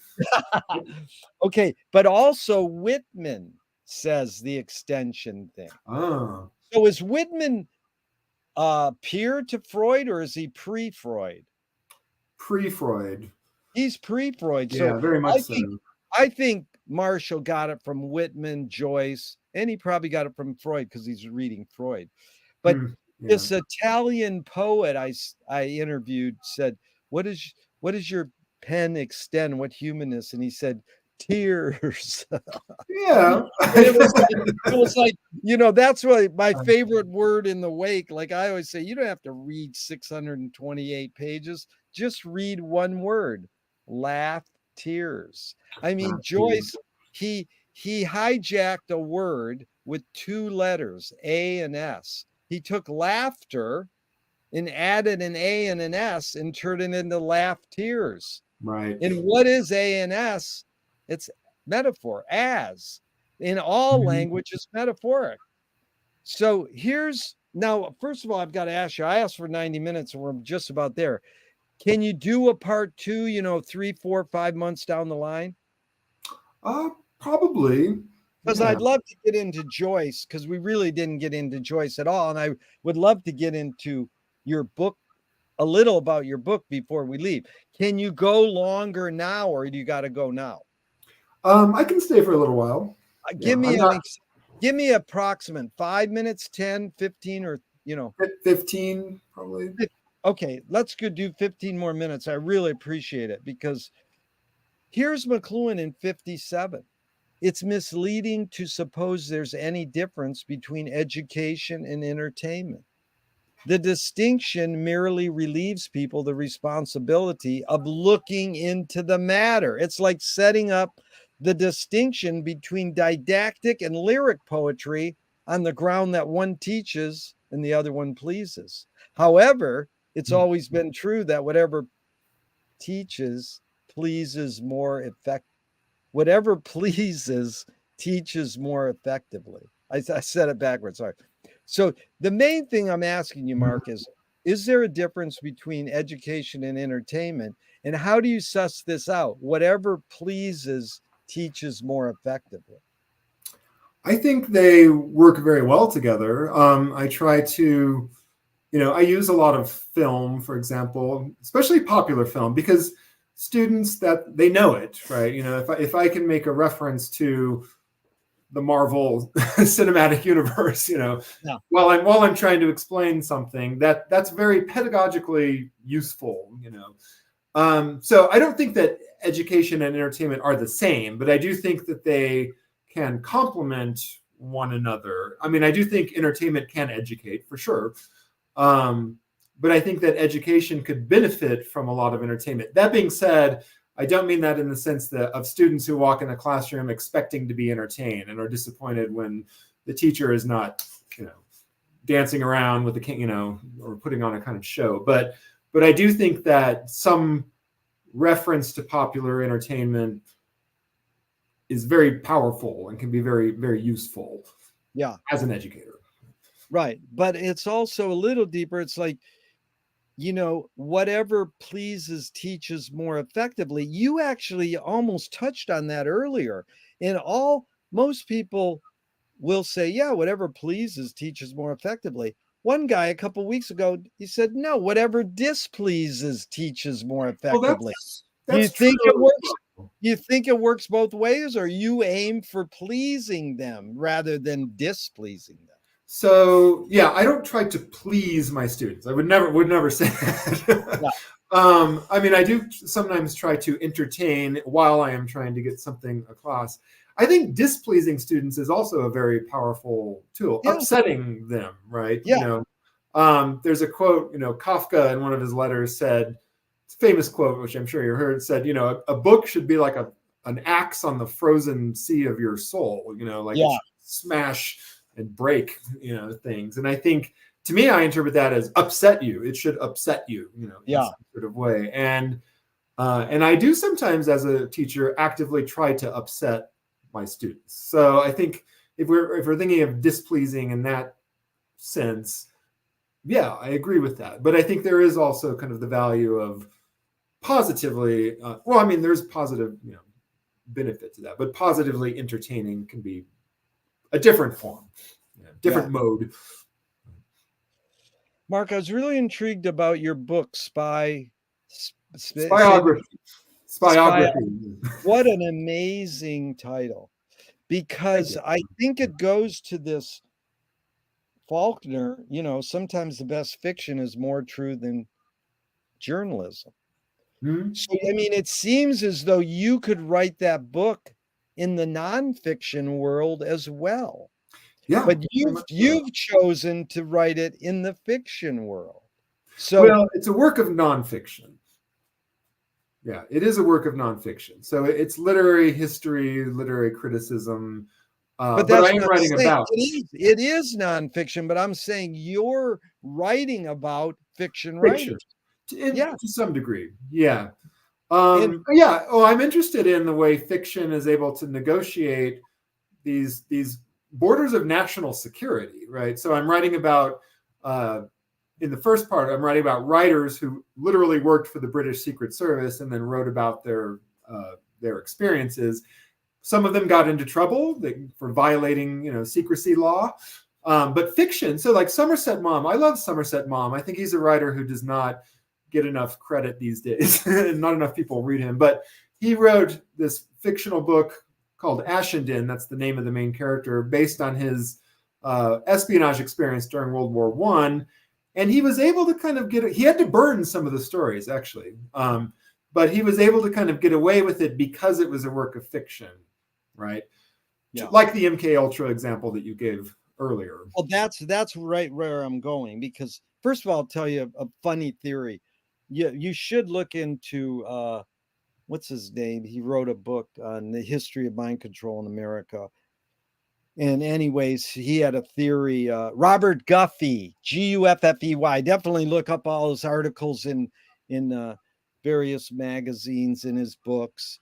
Okay, but also Whitman says the extension thing. Ah, So is Whitman peer to Freud or is he pre-Freud? pre-Freud. He's pre-Freud. So Yeah, very much I so. think I think Marshall got it from Whitman, Joyce, and he probably got it from Freud because he's reading Freud. But Hmm. Yeah. this Italian poet I interviewed said, what does your pen extend? What humanness?" And he said, "Tears." Yeah. And it was like, that's what my favorite word in the wake. Like I always say, you don't have to read 628 pages. Just read one word. Laugh, tears. I mean, Joyce, he hijacked a word with two letters, A and S. He took laughter and added an A and an S and turned it into laugh tears. Right. And what is A and S? It's metaphor, as in all Mhm. languages, metaphoric. So here's now, first of all, I've got to ask you, I asked for 90 minutes and we're just about there. Can you do a part two, 3, 4, 5 months down the line? Uh, Probably. Because Yeah. I'd love to get into Joyce because we really didn't get into Joyce at all. And I would love to get into your book, a little about your book before we leave. Can you go longer now or do you got to go now? I can stay for a little while. Yeah, Give me I'm not give me approximate 5 minutes, 10, 15, or 15 probably. okay, let's go do 15 more minutes. I really appreciate it because here's McLuhan in 57. It's misleading to suppose there's any difference between education and entertainment. The distinction merely relieves people the responsibility of looking into the matter. It's like setting up the distinction between didactic and lyric poetry on the ground that one teaches and the other one pleases. However, it's always been true that whatever teaches pleases more effect. Whatever pleases teaches more effectively. I said it backwards. Sorry. So the main thing I'm asking you, Mark, is there a difference between education and entertainment? And how do you suss this out? Whatever pleases teaches more effectively. I think they work very well together. I try to, I use a lot of film, for example, especially popular film, because students that they know it, right? If I can make a reference to the Marvel cinematic universe, Yeah. while I'm trying to explain something that's very pedagogically useful, So I don't think that education and entertainment are the same, but I do think that they can complement one another. I mean, I do think entertainment can educate for sure. But I think that education could benefit from a lot of entertainment. That being said, I don't mean that in the sense that of students who walk in a classroom expecting to be entertained and are disappointed when the teacher is not, dancing around with the king, or putting on a kind of show. But I do think that some reference to popular entertainment is very powerful and can be very, very useful. Yeah. As an educator. Right. But it's also a little deeper. It's like, whatever pleases teaches more effectively. You actually almost touched on that earlier. Most people will say, yeah, whatever pleases teaches more effectively. One guy a couple weeks ago, he said, no, whatever displeases teaches more effectively. Well, you think it works? You think it works both ways, or you aim for pleasing them rather than displeasing them? So yeah, I don't try to please my students. I would never say that. Yeah. I mean, I do sometimes try to entertain while I am trying to get something across. I think displeasing students is also a very powerful tool. Yeah. Upsetting them, right? Yeah. There's a quote. Kafka in one of his letters said, it's a famous quote, which I'm sure you heard. Said, a book should be like an axe on the frozen sea of your soul. Like it should smash and break, things. And I think, to me, I interpret that as upset you. It should upset you, in some sort of way. And I do sometimes, as a teacher, actively try to upset my students. So I think if we're thinking of displeasing in that sense, yeah, I agree with that. But I think there is also kind of the value of positively. There's positive, benefit to that, but positively entertaining can be a different form, different mode. Mark, I was really intrigued about your book, Spyography. What an amazing title, because I think it goes to this Faulkner, sometimes the best fiction is more true than journalism. Mm-hmm. So, it seems as though you could write that book in the nonfiction world as well. Yeah, but you've chosen to write it in the fiction world. So, it's a work of nonfiction. Yeah, it is a work of nonfiction. So it's literary history, literary criticism. But that's what I am writing about. It is nonfiction, but I'm saying you're writing about fiction writing. To some degree. Yeah. I'm interested in the way fiction is able to negotiate these borders of national security, right? So I'm writing about, in the first part, I'm writing about writers who literally worked for the British Secret Service and then wrote about their experiences. Some of them got into trouble for violating, secrecy law. But fiction, so like Somerset Maugham, I love Somerset Maugham. I think he's a writer who does not get enough credit these days. Not enough people read him. But he wrote this fictional book called Ashendon, that's the name of the main character, based on his espionage experience during World War I. And he was able to kind of he had to burn some of the stories, actually. But he was able to kind of get away with it because it was a work of fiction, right? Yeah. like the MK Ultra example that you gave earlier. Well, that's right where I'm going, because first of all, I'll tell you a funny theory. You should look into what's his name? He wrote a book on the history of mind control in America. And anyways, he had a theory. Robert Guffey, Guffey. Definitely look up all his articles in various magazines in his books.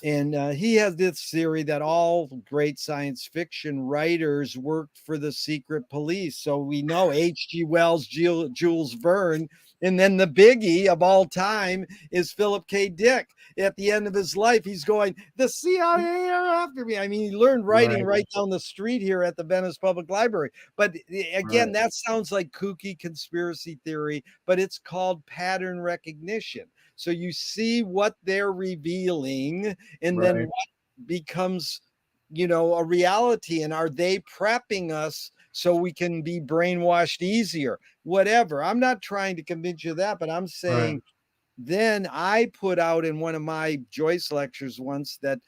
And he has this theory that all great science fiction writers worked for the secret police. So we know H.G. Wells, Jules Verne, and then the biggie of all time is Philip K. Dick. At the end of his life, he's going, the CIA are after me. I mean, he learned writing right down the street here at the Venice Public Library. But again, that sounds like kooky conspiracy theory, but it's called pattern recognition. So you see what they're revealing, and then what becomes, a reality. And are they prepping us so we can be brainwashed easier? Whatever. I'm not trying to convince you of that, but I'm saying then I put out in one of my Joyce lectures once that,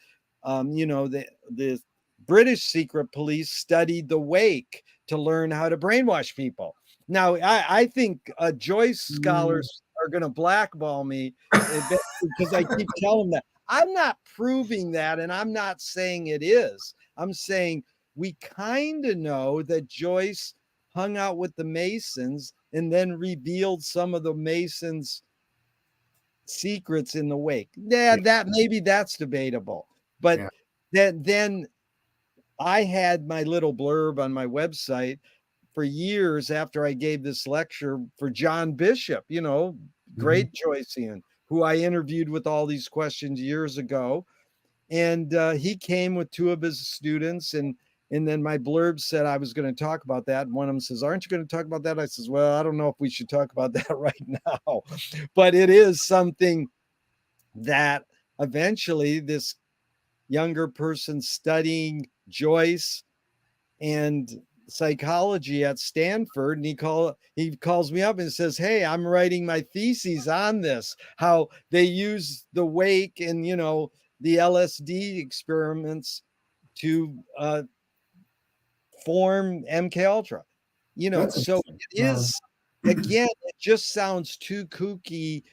the British secret police studied the wake to learn how to brainwash people. Now, I think Joyce scholars are going to blackball me because I keep telling them that. I'm not proving that, and I'm not saying it is. I'm saying we kind of know that Joyce hung out with the Masons and then revealed some of the Masons' secrets in the wake. Yeah, maybe that's debatable. But then I had my little blurb on my website for years after I gave this lecture for John Bishop, great Joycean, who I interviewed with all these questions years ago. And he came with two of his students, and then my blurb said I was going to talk about that. And one of them says, aren't you going to talk about that? I says, well, I don't know if we should talk about that right now, but it is something that eventually this younger person studying Joyce and psychology at Stanford, and he calls me up and says, hey, I'm writing my thesis on this, how they use the wake and the LSD experiments to form MK Ultra. So it is, again, it just sounds too kooky,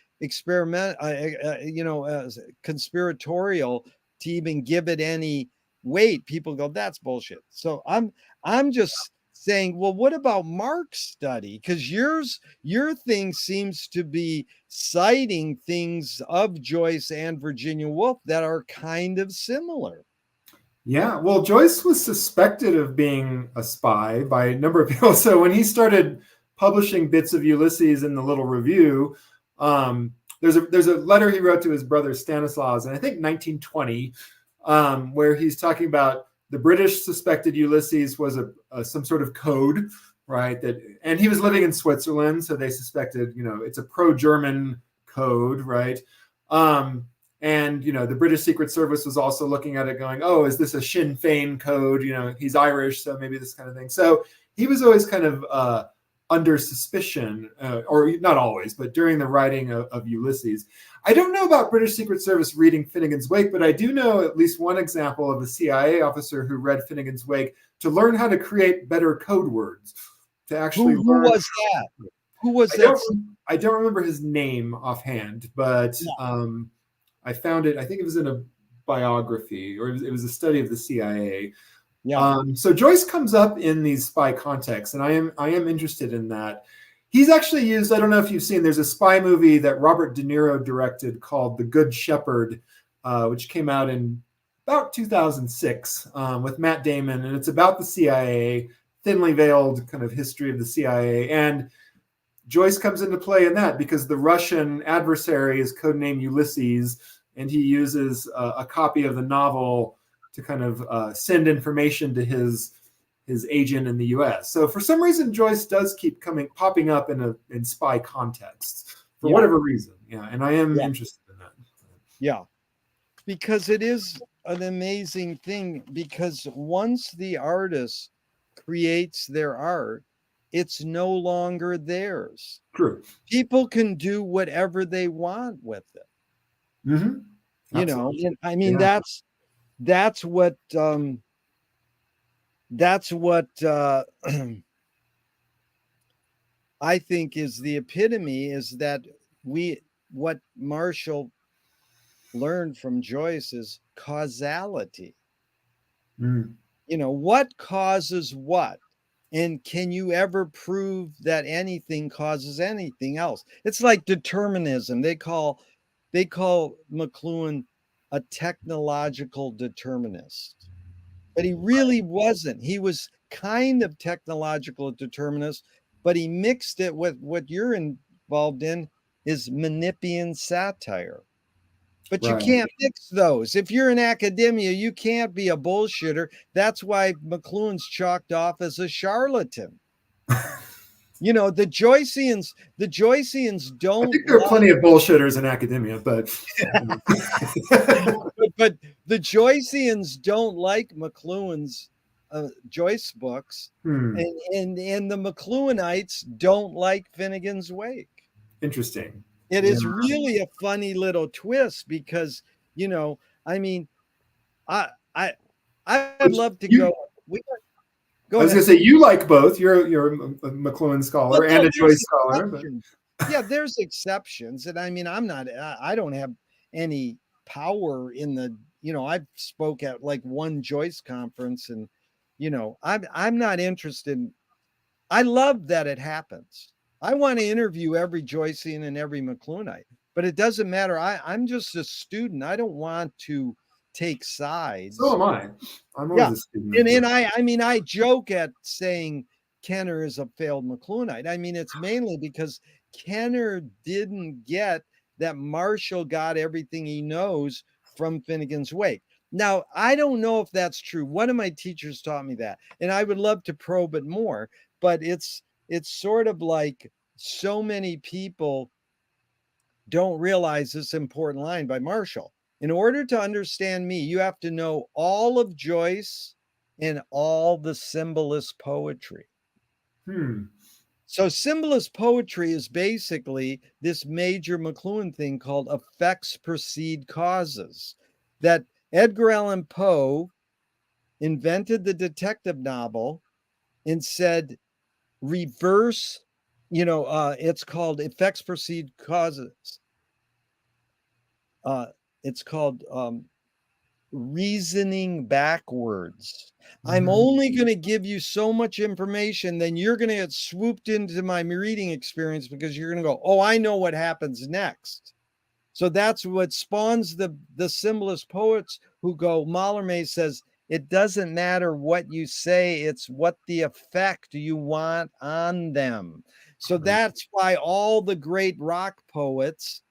conspiratorial to even give it any weight. People go, that's bullshit. So I'm just saying, well, what about Mark's study? Because your thing seems to be citing things of Joyce and Virginia Woolf that are kind of similar. Yeah, well, Joyce was suspected of being a spy by a number of people. So when he started publishing bits of Ulysses in the little review, there's a letter he wrote to his brother Stanislaus, and I think 1920, where he's talking about the British suspected Ulysses was some sort of code, right? And he was living in Switzerland, so they suspected, it's a pro-German code, right? And, the British Secret Service was also looking at it going, oh, is this a Sinn Féin code? He's Irish, so maybe this kind of thing. So he was always kind of under suspicion, or not always, but during the writing of Ulysses. I don't know about British Secret Service reading Finnegan's Wake, but I do know at least one example of a CIA officer who read Finnegan's Wake to learn how to create better code words. To actually who was that? Who was that? I don't remember his name offhand, but I found it. I think it was in a biography, or it was a study of the CIA. Yeah. So Joyce comes up in these spy contexts, and I am interested in that. He's actually used, I don't know if you've seen, there's a spy movie that Robert De Niro directed called The Good Shepherd, which came out in about 2006 with Matt Damon, and it's about the CIA, thinly veiled kind of history of the CIA. And Joyce comes into play in that because the Russian adversary is codenamed Ulysses, and he uses a copy of the novel to kind of send information to his agent in the U.S. So for some reason, Joyce does keep popping up in spy contexts for whatever reason. Yeah, and I am interested in that. Yeah, because it is an amazing thing, because once the artist creates their art, it's no longer theirs. True. People can do whatever they want with it. Mm-hmm. And I mean, that's what that's what I think is the epitome, is that what Marshall learned from Joyce is causality. Mm. What causes what? And can you ever prove that anything causes anything else? It's like determinism. They call McLuhan a technological determinist. But he really wasn't. He was kind of technological determinist, but he mixed it with what you're involved in, is Menippean satire. But you Right. can't mix those. If you're in academia, you can't be a bullshitter. That's why McLuhan's chalked off as a charlatan. The Joyceans I don't think there are like, plenty of bullshitters in academia, but but the Joyceans don't like McLuhan's Joyce books, hmm, and the McLuhanites don't like Finnegan's Wake. interesting. It Yeah. is really a funny little twist because, you know, I mean, I I I'd But love to you, go. We Go I was going ahead. to say you like both. You're a McLuhan Well, scholar and no, a there's Joyce scholar, but exceptions. Yeah, there's exceptions, and I mean, I don't have any power in the. I've spoke at like one Joyce conference, and I'm not interested. I love that it happens. I want to interview every Joycean and every McLuhanite, but it doesn't matter. I'm just a student. I don't want to take so sides. am I. I'm always Yeah. a student of And Joyce. I mean, I joke at saying Kenner is a failed McLuhanite. I mean, it's mainly because Kenner didn't get that Marshall got everything he knows from Finnegan's Wake. Now, I don't know if that's true. One of my teachers taught me that, and I would love to probe it more, but it's sort of like so many people don't realize this important line by Marshall. In order to understand me, you have to know all of Joyce and all the symbolist poetry. Hmm. So, symbolist poetry is basically this major McLuhan thing called effects precede causes. That Edgar Allan Poe invented the detective novel and said, reverse, it's called effects precede causes. Uh, it's called reasoning backwards. I'm Mm-hmm. only going to give you so much information, then you're going to get swooped into my reading experience because you're going to go, oh, I know what happens next. So that's what spawns the symbolist poets who go, Mallarmé says, it doesn't matter what you say, it's what the effect you want on them. So Right. that's why all the great rock poets,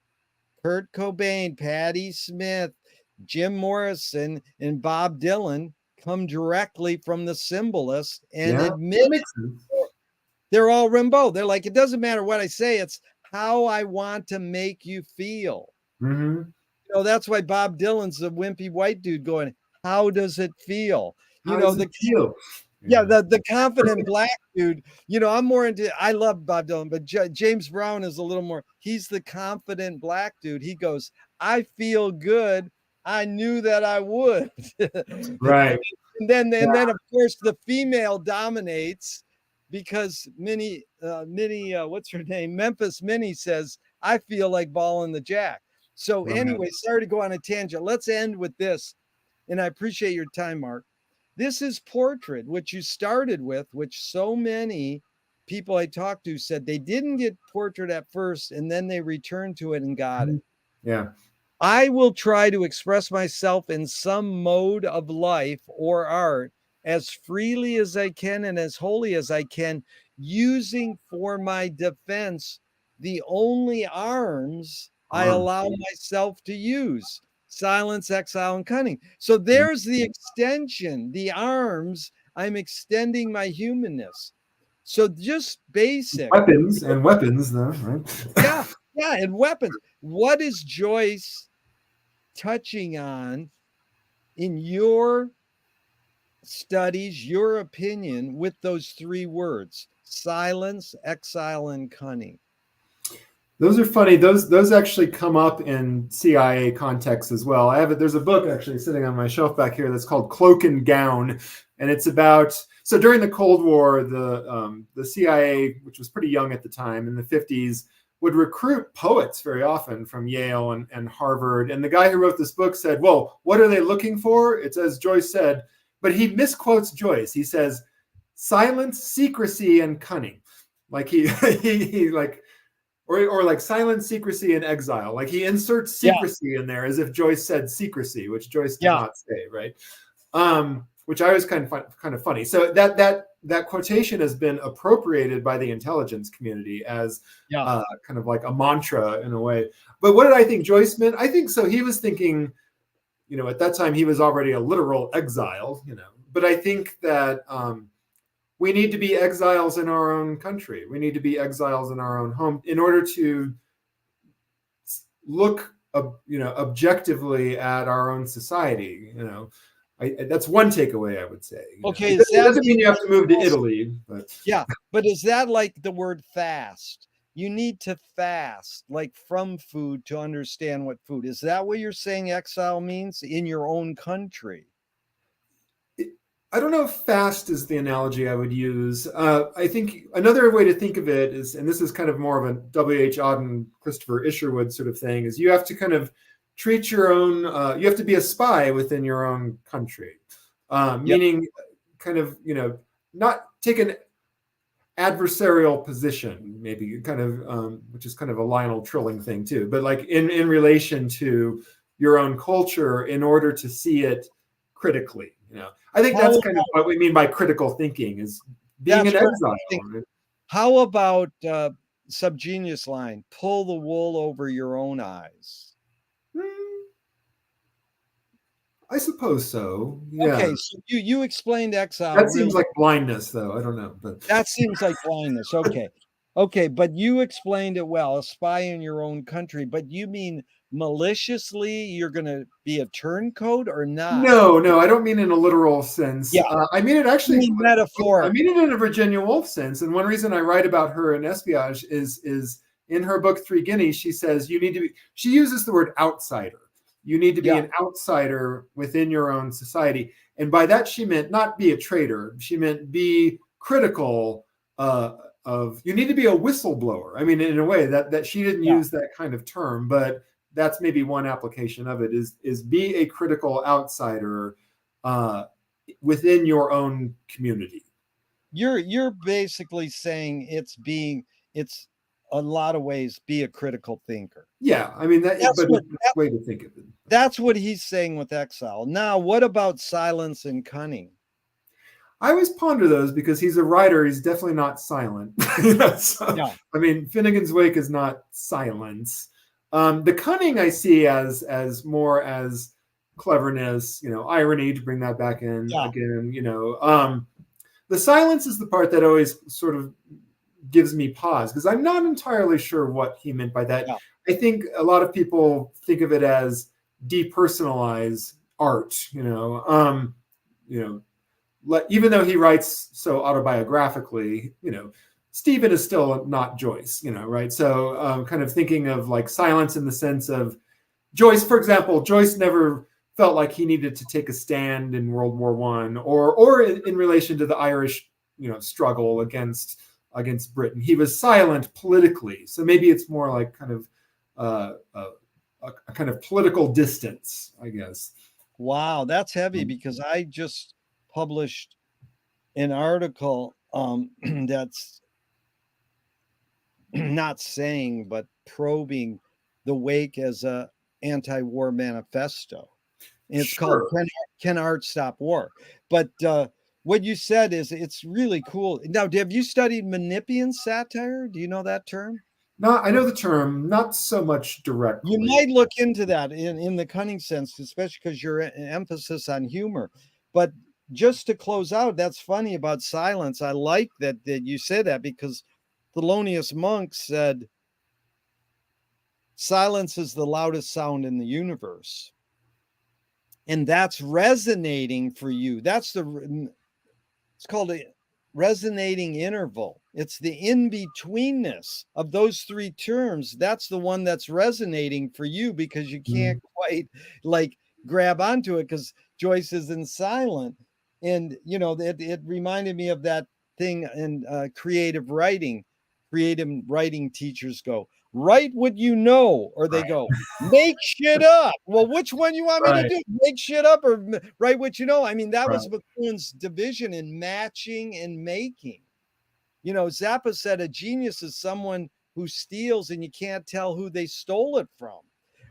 Kurt Cobain, Patti Smith, Jim Morrison, and Bob Dylan, come directly from the symbolist and Yeah, admit that makes sense. they're all Rimbaud. They're like, it doesn't matter what I say, it's how I want to make you feel. Mm-hmm. That's why Bob Dylan's a wimpy white dude going, how does it feel? How does it The feel? Yeah, Yeah. the confident black dude. I'm more into. I love Bob Dylan, but James Brown is a little more. He's the confident black dude. He goes, "I feel good. I knew that I would." Right. and then of course the female dominates because what's her name? Memphis Minnie says, "I feel like balling the jack." So Right. anyway, sorry to go on a tangent. Let's end with this, and I appreciate your time, Mark. This is Portrait, which you started with, which so many people I talked to said they didn't get Portrait at first and then they returned to it and got it. Yeah. I will try to express myself in some mode of life or art as freely as I can and as wholly as I can, using for my defense the only arms I allow myself to use: silence, exile, and cunning. So Yeah. there's the extension, the arms. I'm extending my humanness. So just basic. Weapons, though, right? Yeah, yeah, and weapons. What is Joyce touching on in your studies, your opinion, with those three words: silence, exile, and cunning? Those are funny. Those actually come up in CIA contexts as well. There's a book actually sitting on my shelf back here that's called Cloak and Gown, and it's about, so during the Cold War, the CIA, which was pretty young at the time in the 50s, would recruit poets very often from Yale and Harvard. And the guy who wrote this book said, well, what are they looking for? It's as Joyce said, but he misquotes Joyce. He says, silence, secrecy, and cunning. Like he like, or like silence, secrecy, and exile. Like he inserts secrecy in there as if Joyce said secrecy, which Joyce did not say, right? Which I was kind of funny. So that quotation has been appropriated by the intelligence community as kind of like a mantra in a way. But what did I think Joyce meant? I think so. He was thinking, at that time he was already a literal exile, But I think that we need to be exiles in our own country. We need to be exiles in our own home in order to look, objectively at our own society. That's one takeaway I would say. Okay, it doesn't mean you have to move to Italy, but but is that like the word fast? You need to fast, like from food, to understand what food is. That what you're saying exile means in your own country? I don't know if fast is the analogy I would use. I think another way to think of it is, and this is kind of more of a W.H. Auden, Christopher Isherwood sort of thing, is you have to kind of treat your own, you have to be a spy within your own country, meaning kind of, not take an adversarial position, maybe kind of, which is kind of a Lionel Trilling thing too, but like in relation to your own culture in order to see it critically. I think that's kind of what we mean by critical thinking, is being an exile. Right? How about subgenius line, pull the wool over your own eyes? I suppose so. Yeah. Okay, so you explained exile. That seems like blindness, though. I don't know, but that seems like blindness. Okay, but you explained it well. A spy in your own country, but you mean maliciously you're going to be a turncoat or not? No, I don't mean in a literal sense. I mean it actually metaphor. I mean it in a Virginia Woolf sense. And one reason I write about her in Espionage is in her book 3 Guineas, she says you need to be, she uses the word outsider. You need to be an outsider within your own society. And by that she meant not be a traitor. She meant be critical of, you need to be a whistleblower. I mean, in a way that she didn't use that kind of term, but that's maybe one application of it, is be a critical outsider within your own community. You're basically saying it's a lot of ways be a critical thinker. Yeah, I mean that's a way to think of it. That's what he's saying with exile. Now, what about silence and cunning? I always ponder those because he's a writer. He's definitely not silent. I mean, Finnegan's Wake is not silence. The cunning I see as more as cleverness, irony, to bring that back in again. The silence is the part that always sort of gives me pause because I'm not entirely sure what he meant by that. I think a lot of people think of it as depersonalize art, even though he writes so autobiographically, Stephen is still not Joyce, right? So kind of thinking of like silence in the sense of Joyce, for example, Joyce never felt like he needed to take a stand in World War I or in relation to the Irish, struggle against Britain. He was silent politically. So maybe it's more like kind of a kind of political distance, I guess. Wow, that's heavy because I just published an article that's not saying but probing the Wake as a anti-war manifesto. And it's called Can Art Stop War? But what you said is it's really cool. Now, have you studied Menippean satire? Do you know that term? No, I know the term, not so much directly. You might look into that in the cunning sense, especially because your emphasis on humor. But just to close out, that's funny about silence. I like that you say that because Thelonious Monk said, silence is the loudest sound in the universe. And that's resonating for you. It's called a resonating interval. It's the in-betweenness of those three terms. That's the one that's resonating for you because you can't quite like grab onto it because Joyce isn't silent. And it reminded me of that thing in creative writing. Creative writing teachers go, write what you know, or they go, make shit up. Well, which one you want me to do? Make shit up or write what you know? I mean, that was McLuhan's division in matching and making. Zappa said a genius is someone who steals and you can't tell who they stole it from.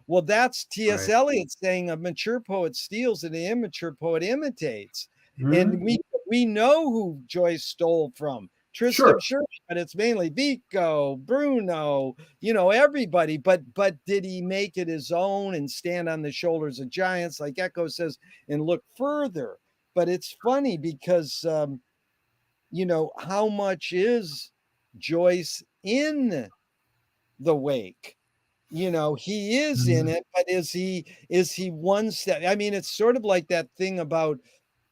Well, that's T.S. Eliot saying a mature poet steals and an immature poet imitates. And we know who Joyce stole from. Tristram Shandy, but it's mainly Vico, Bruno, everybody. But did he make it his own and stand on the shoulders of giants, like Echo says, and look further? But it's funny because how much is Joyce in the Wake? He is in it, but is he one step? I mean, it's sort of like that thing about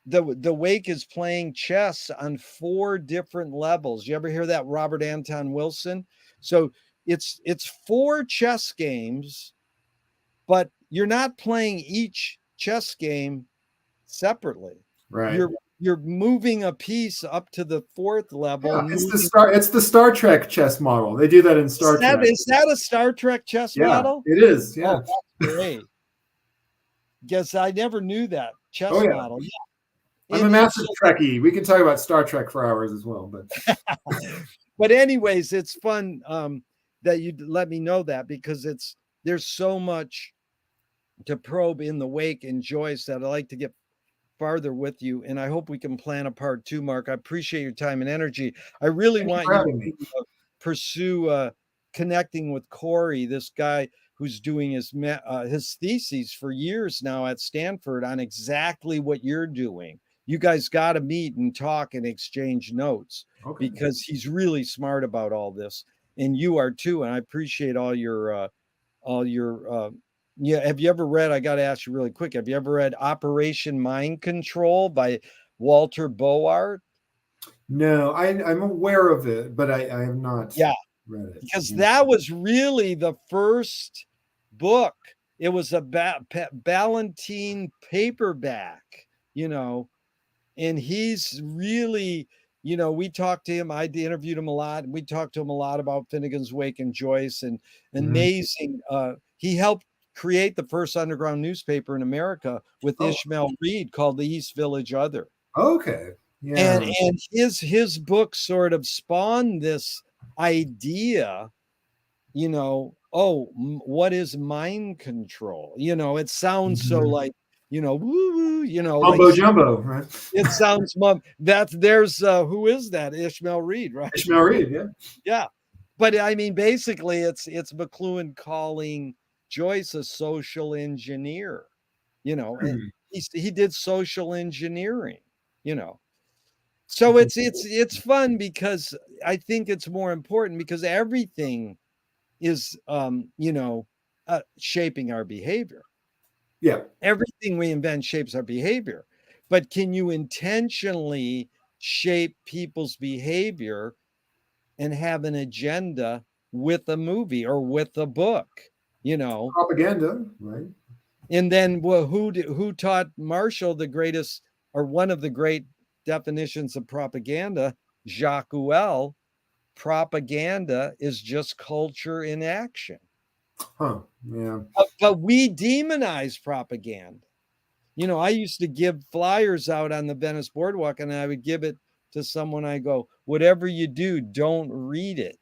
the Wake is playing chess on 4 different levels. You ever hear that, Robert Anton Wilson? So it's 4 chess games, but you're not playing each chess game separately. Right. You're moving a piece up to the 4th level. Yeah, it's the Star Trek chess model. They do that in Star Trek. Is that a Star Trek chess model? It is. Yeah. Oh, that's great. Guess I never knew that chess model. Yeah. I'm a massive Trekkie. We can talk about Star Trek for hours as well, but anyways, it's fun that you let me know that, because there's so much to probe in the Wake and Joyce that I'd like to get farther with you, and I hope we can plan a part 2, Mark. I appreciate your time and energy. I really want you to pursue connecting with Corey, this guy who's doing his theses for years now at Stanford on exactly what you're doing. You guys got to meet and talk and exchange notes, because he's really smart about all this, and you are too. And I appreciate all your yeah. Have you ever read, I got to ask you really quick, have you ever read Operation Mind Control by Walter Boart? No, I'm aware of it, but I have not read it. Because that was really the first book. It was a Ballantine paperback, and he's really, we talked to him. I interviewed him a lot. We talked to him a lot about Finnegan's Wake and Joyce, and amazing. He helped create the first underground newspaper in America with Ishmael Reed, called the East Village Other. Okay. Yeah. And his book sort of spawned this idea, what is mind control? It sounds so like, woo, Mumbo like, jumbo, right? It sounds there's who is that? Ishmael Reed, right? Ishmael Reed, yeah. Yeah. But I mean, basically it's McLuhan calling Joyce a social engineer, and he did social engineering, So it's fun, because I think it's more important, because everything is shaping our behavior. Yeah. Everything we invent shapes our behavior. But can you intentionally shape people's behavior and have an agenda with a movie or with a book? Propaganda, right? And then who taught Marshall the greatest, or one of the great definitions of propaganda? Jacques Ellul. Propaganda is just culture in action. Yeah. But we demonize propaganda. I used to give flyers out on the Venice Boardwalk, and I would give it to someone. I go, whatever you do, don't read it.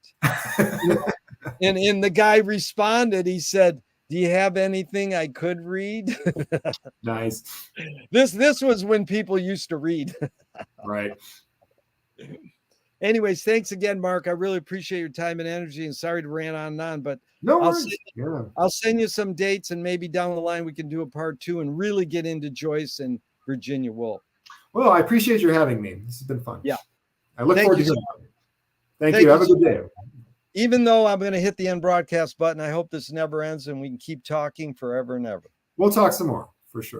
And the guy responded, he said, do you have anything I could read? Nice. This was when people used to read. Right. Anyways, thanks again, Mark. I really appreciate your time and energy, and sorry to rant on and on, but no worries. I'll send you some dates, and maybe down the line we can do a part 2 and really get into Joyce and Virginia Woolf. Well, I appreciate your having me. This has been fun. Yeah. I look forward to hearing from you. Thank you. Have a good day. Even though I'm going to hit the end broadcast button, I hope this never ends and we can keep talking forever and ever. We'll talk some more, for sure.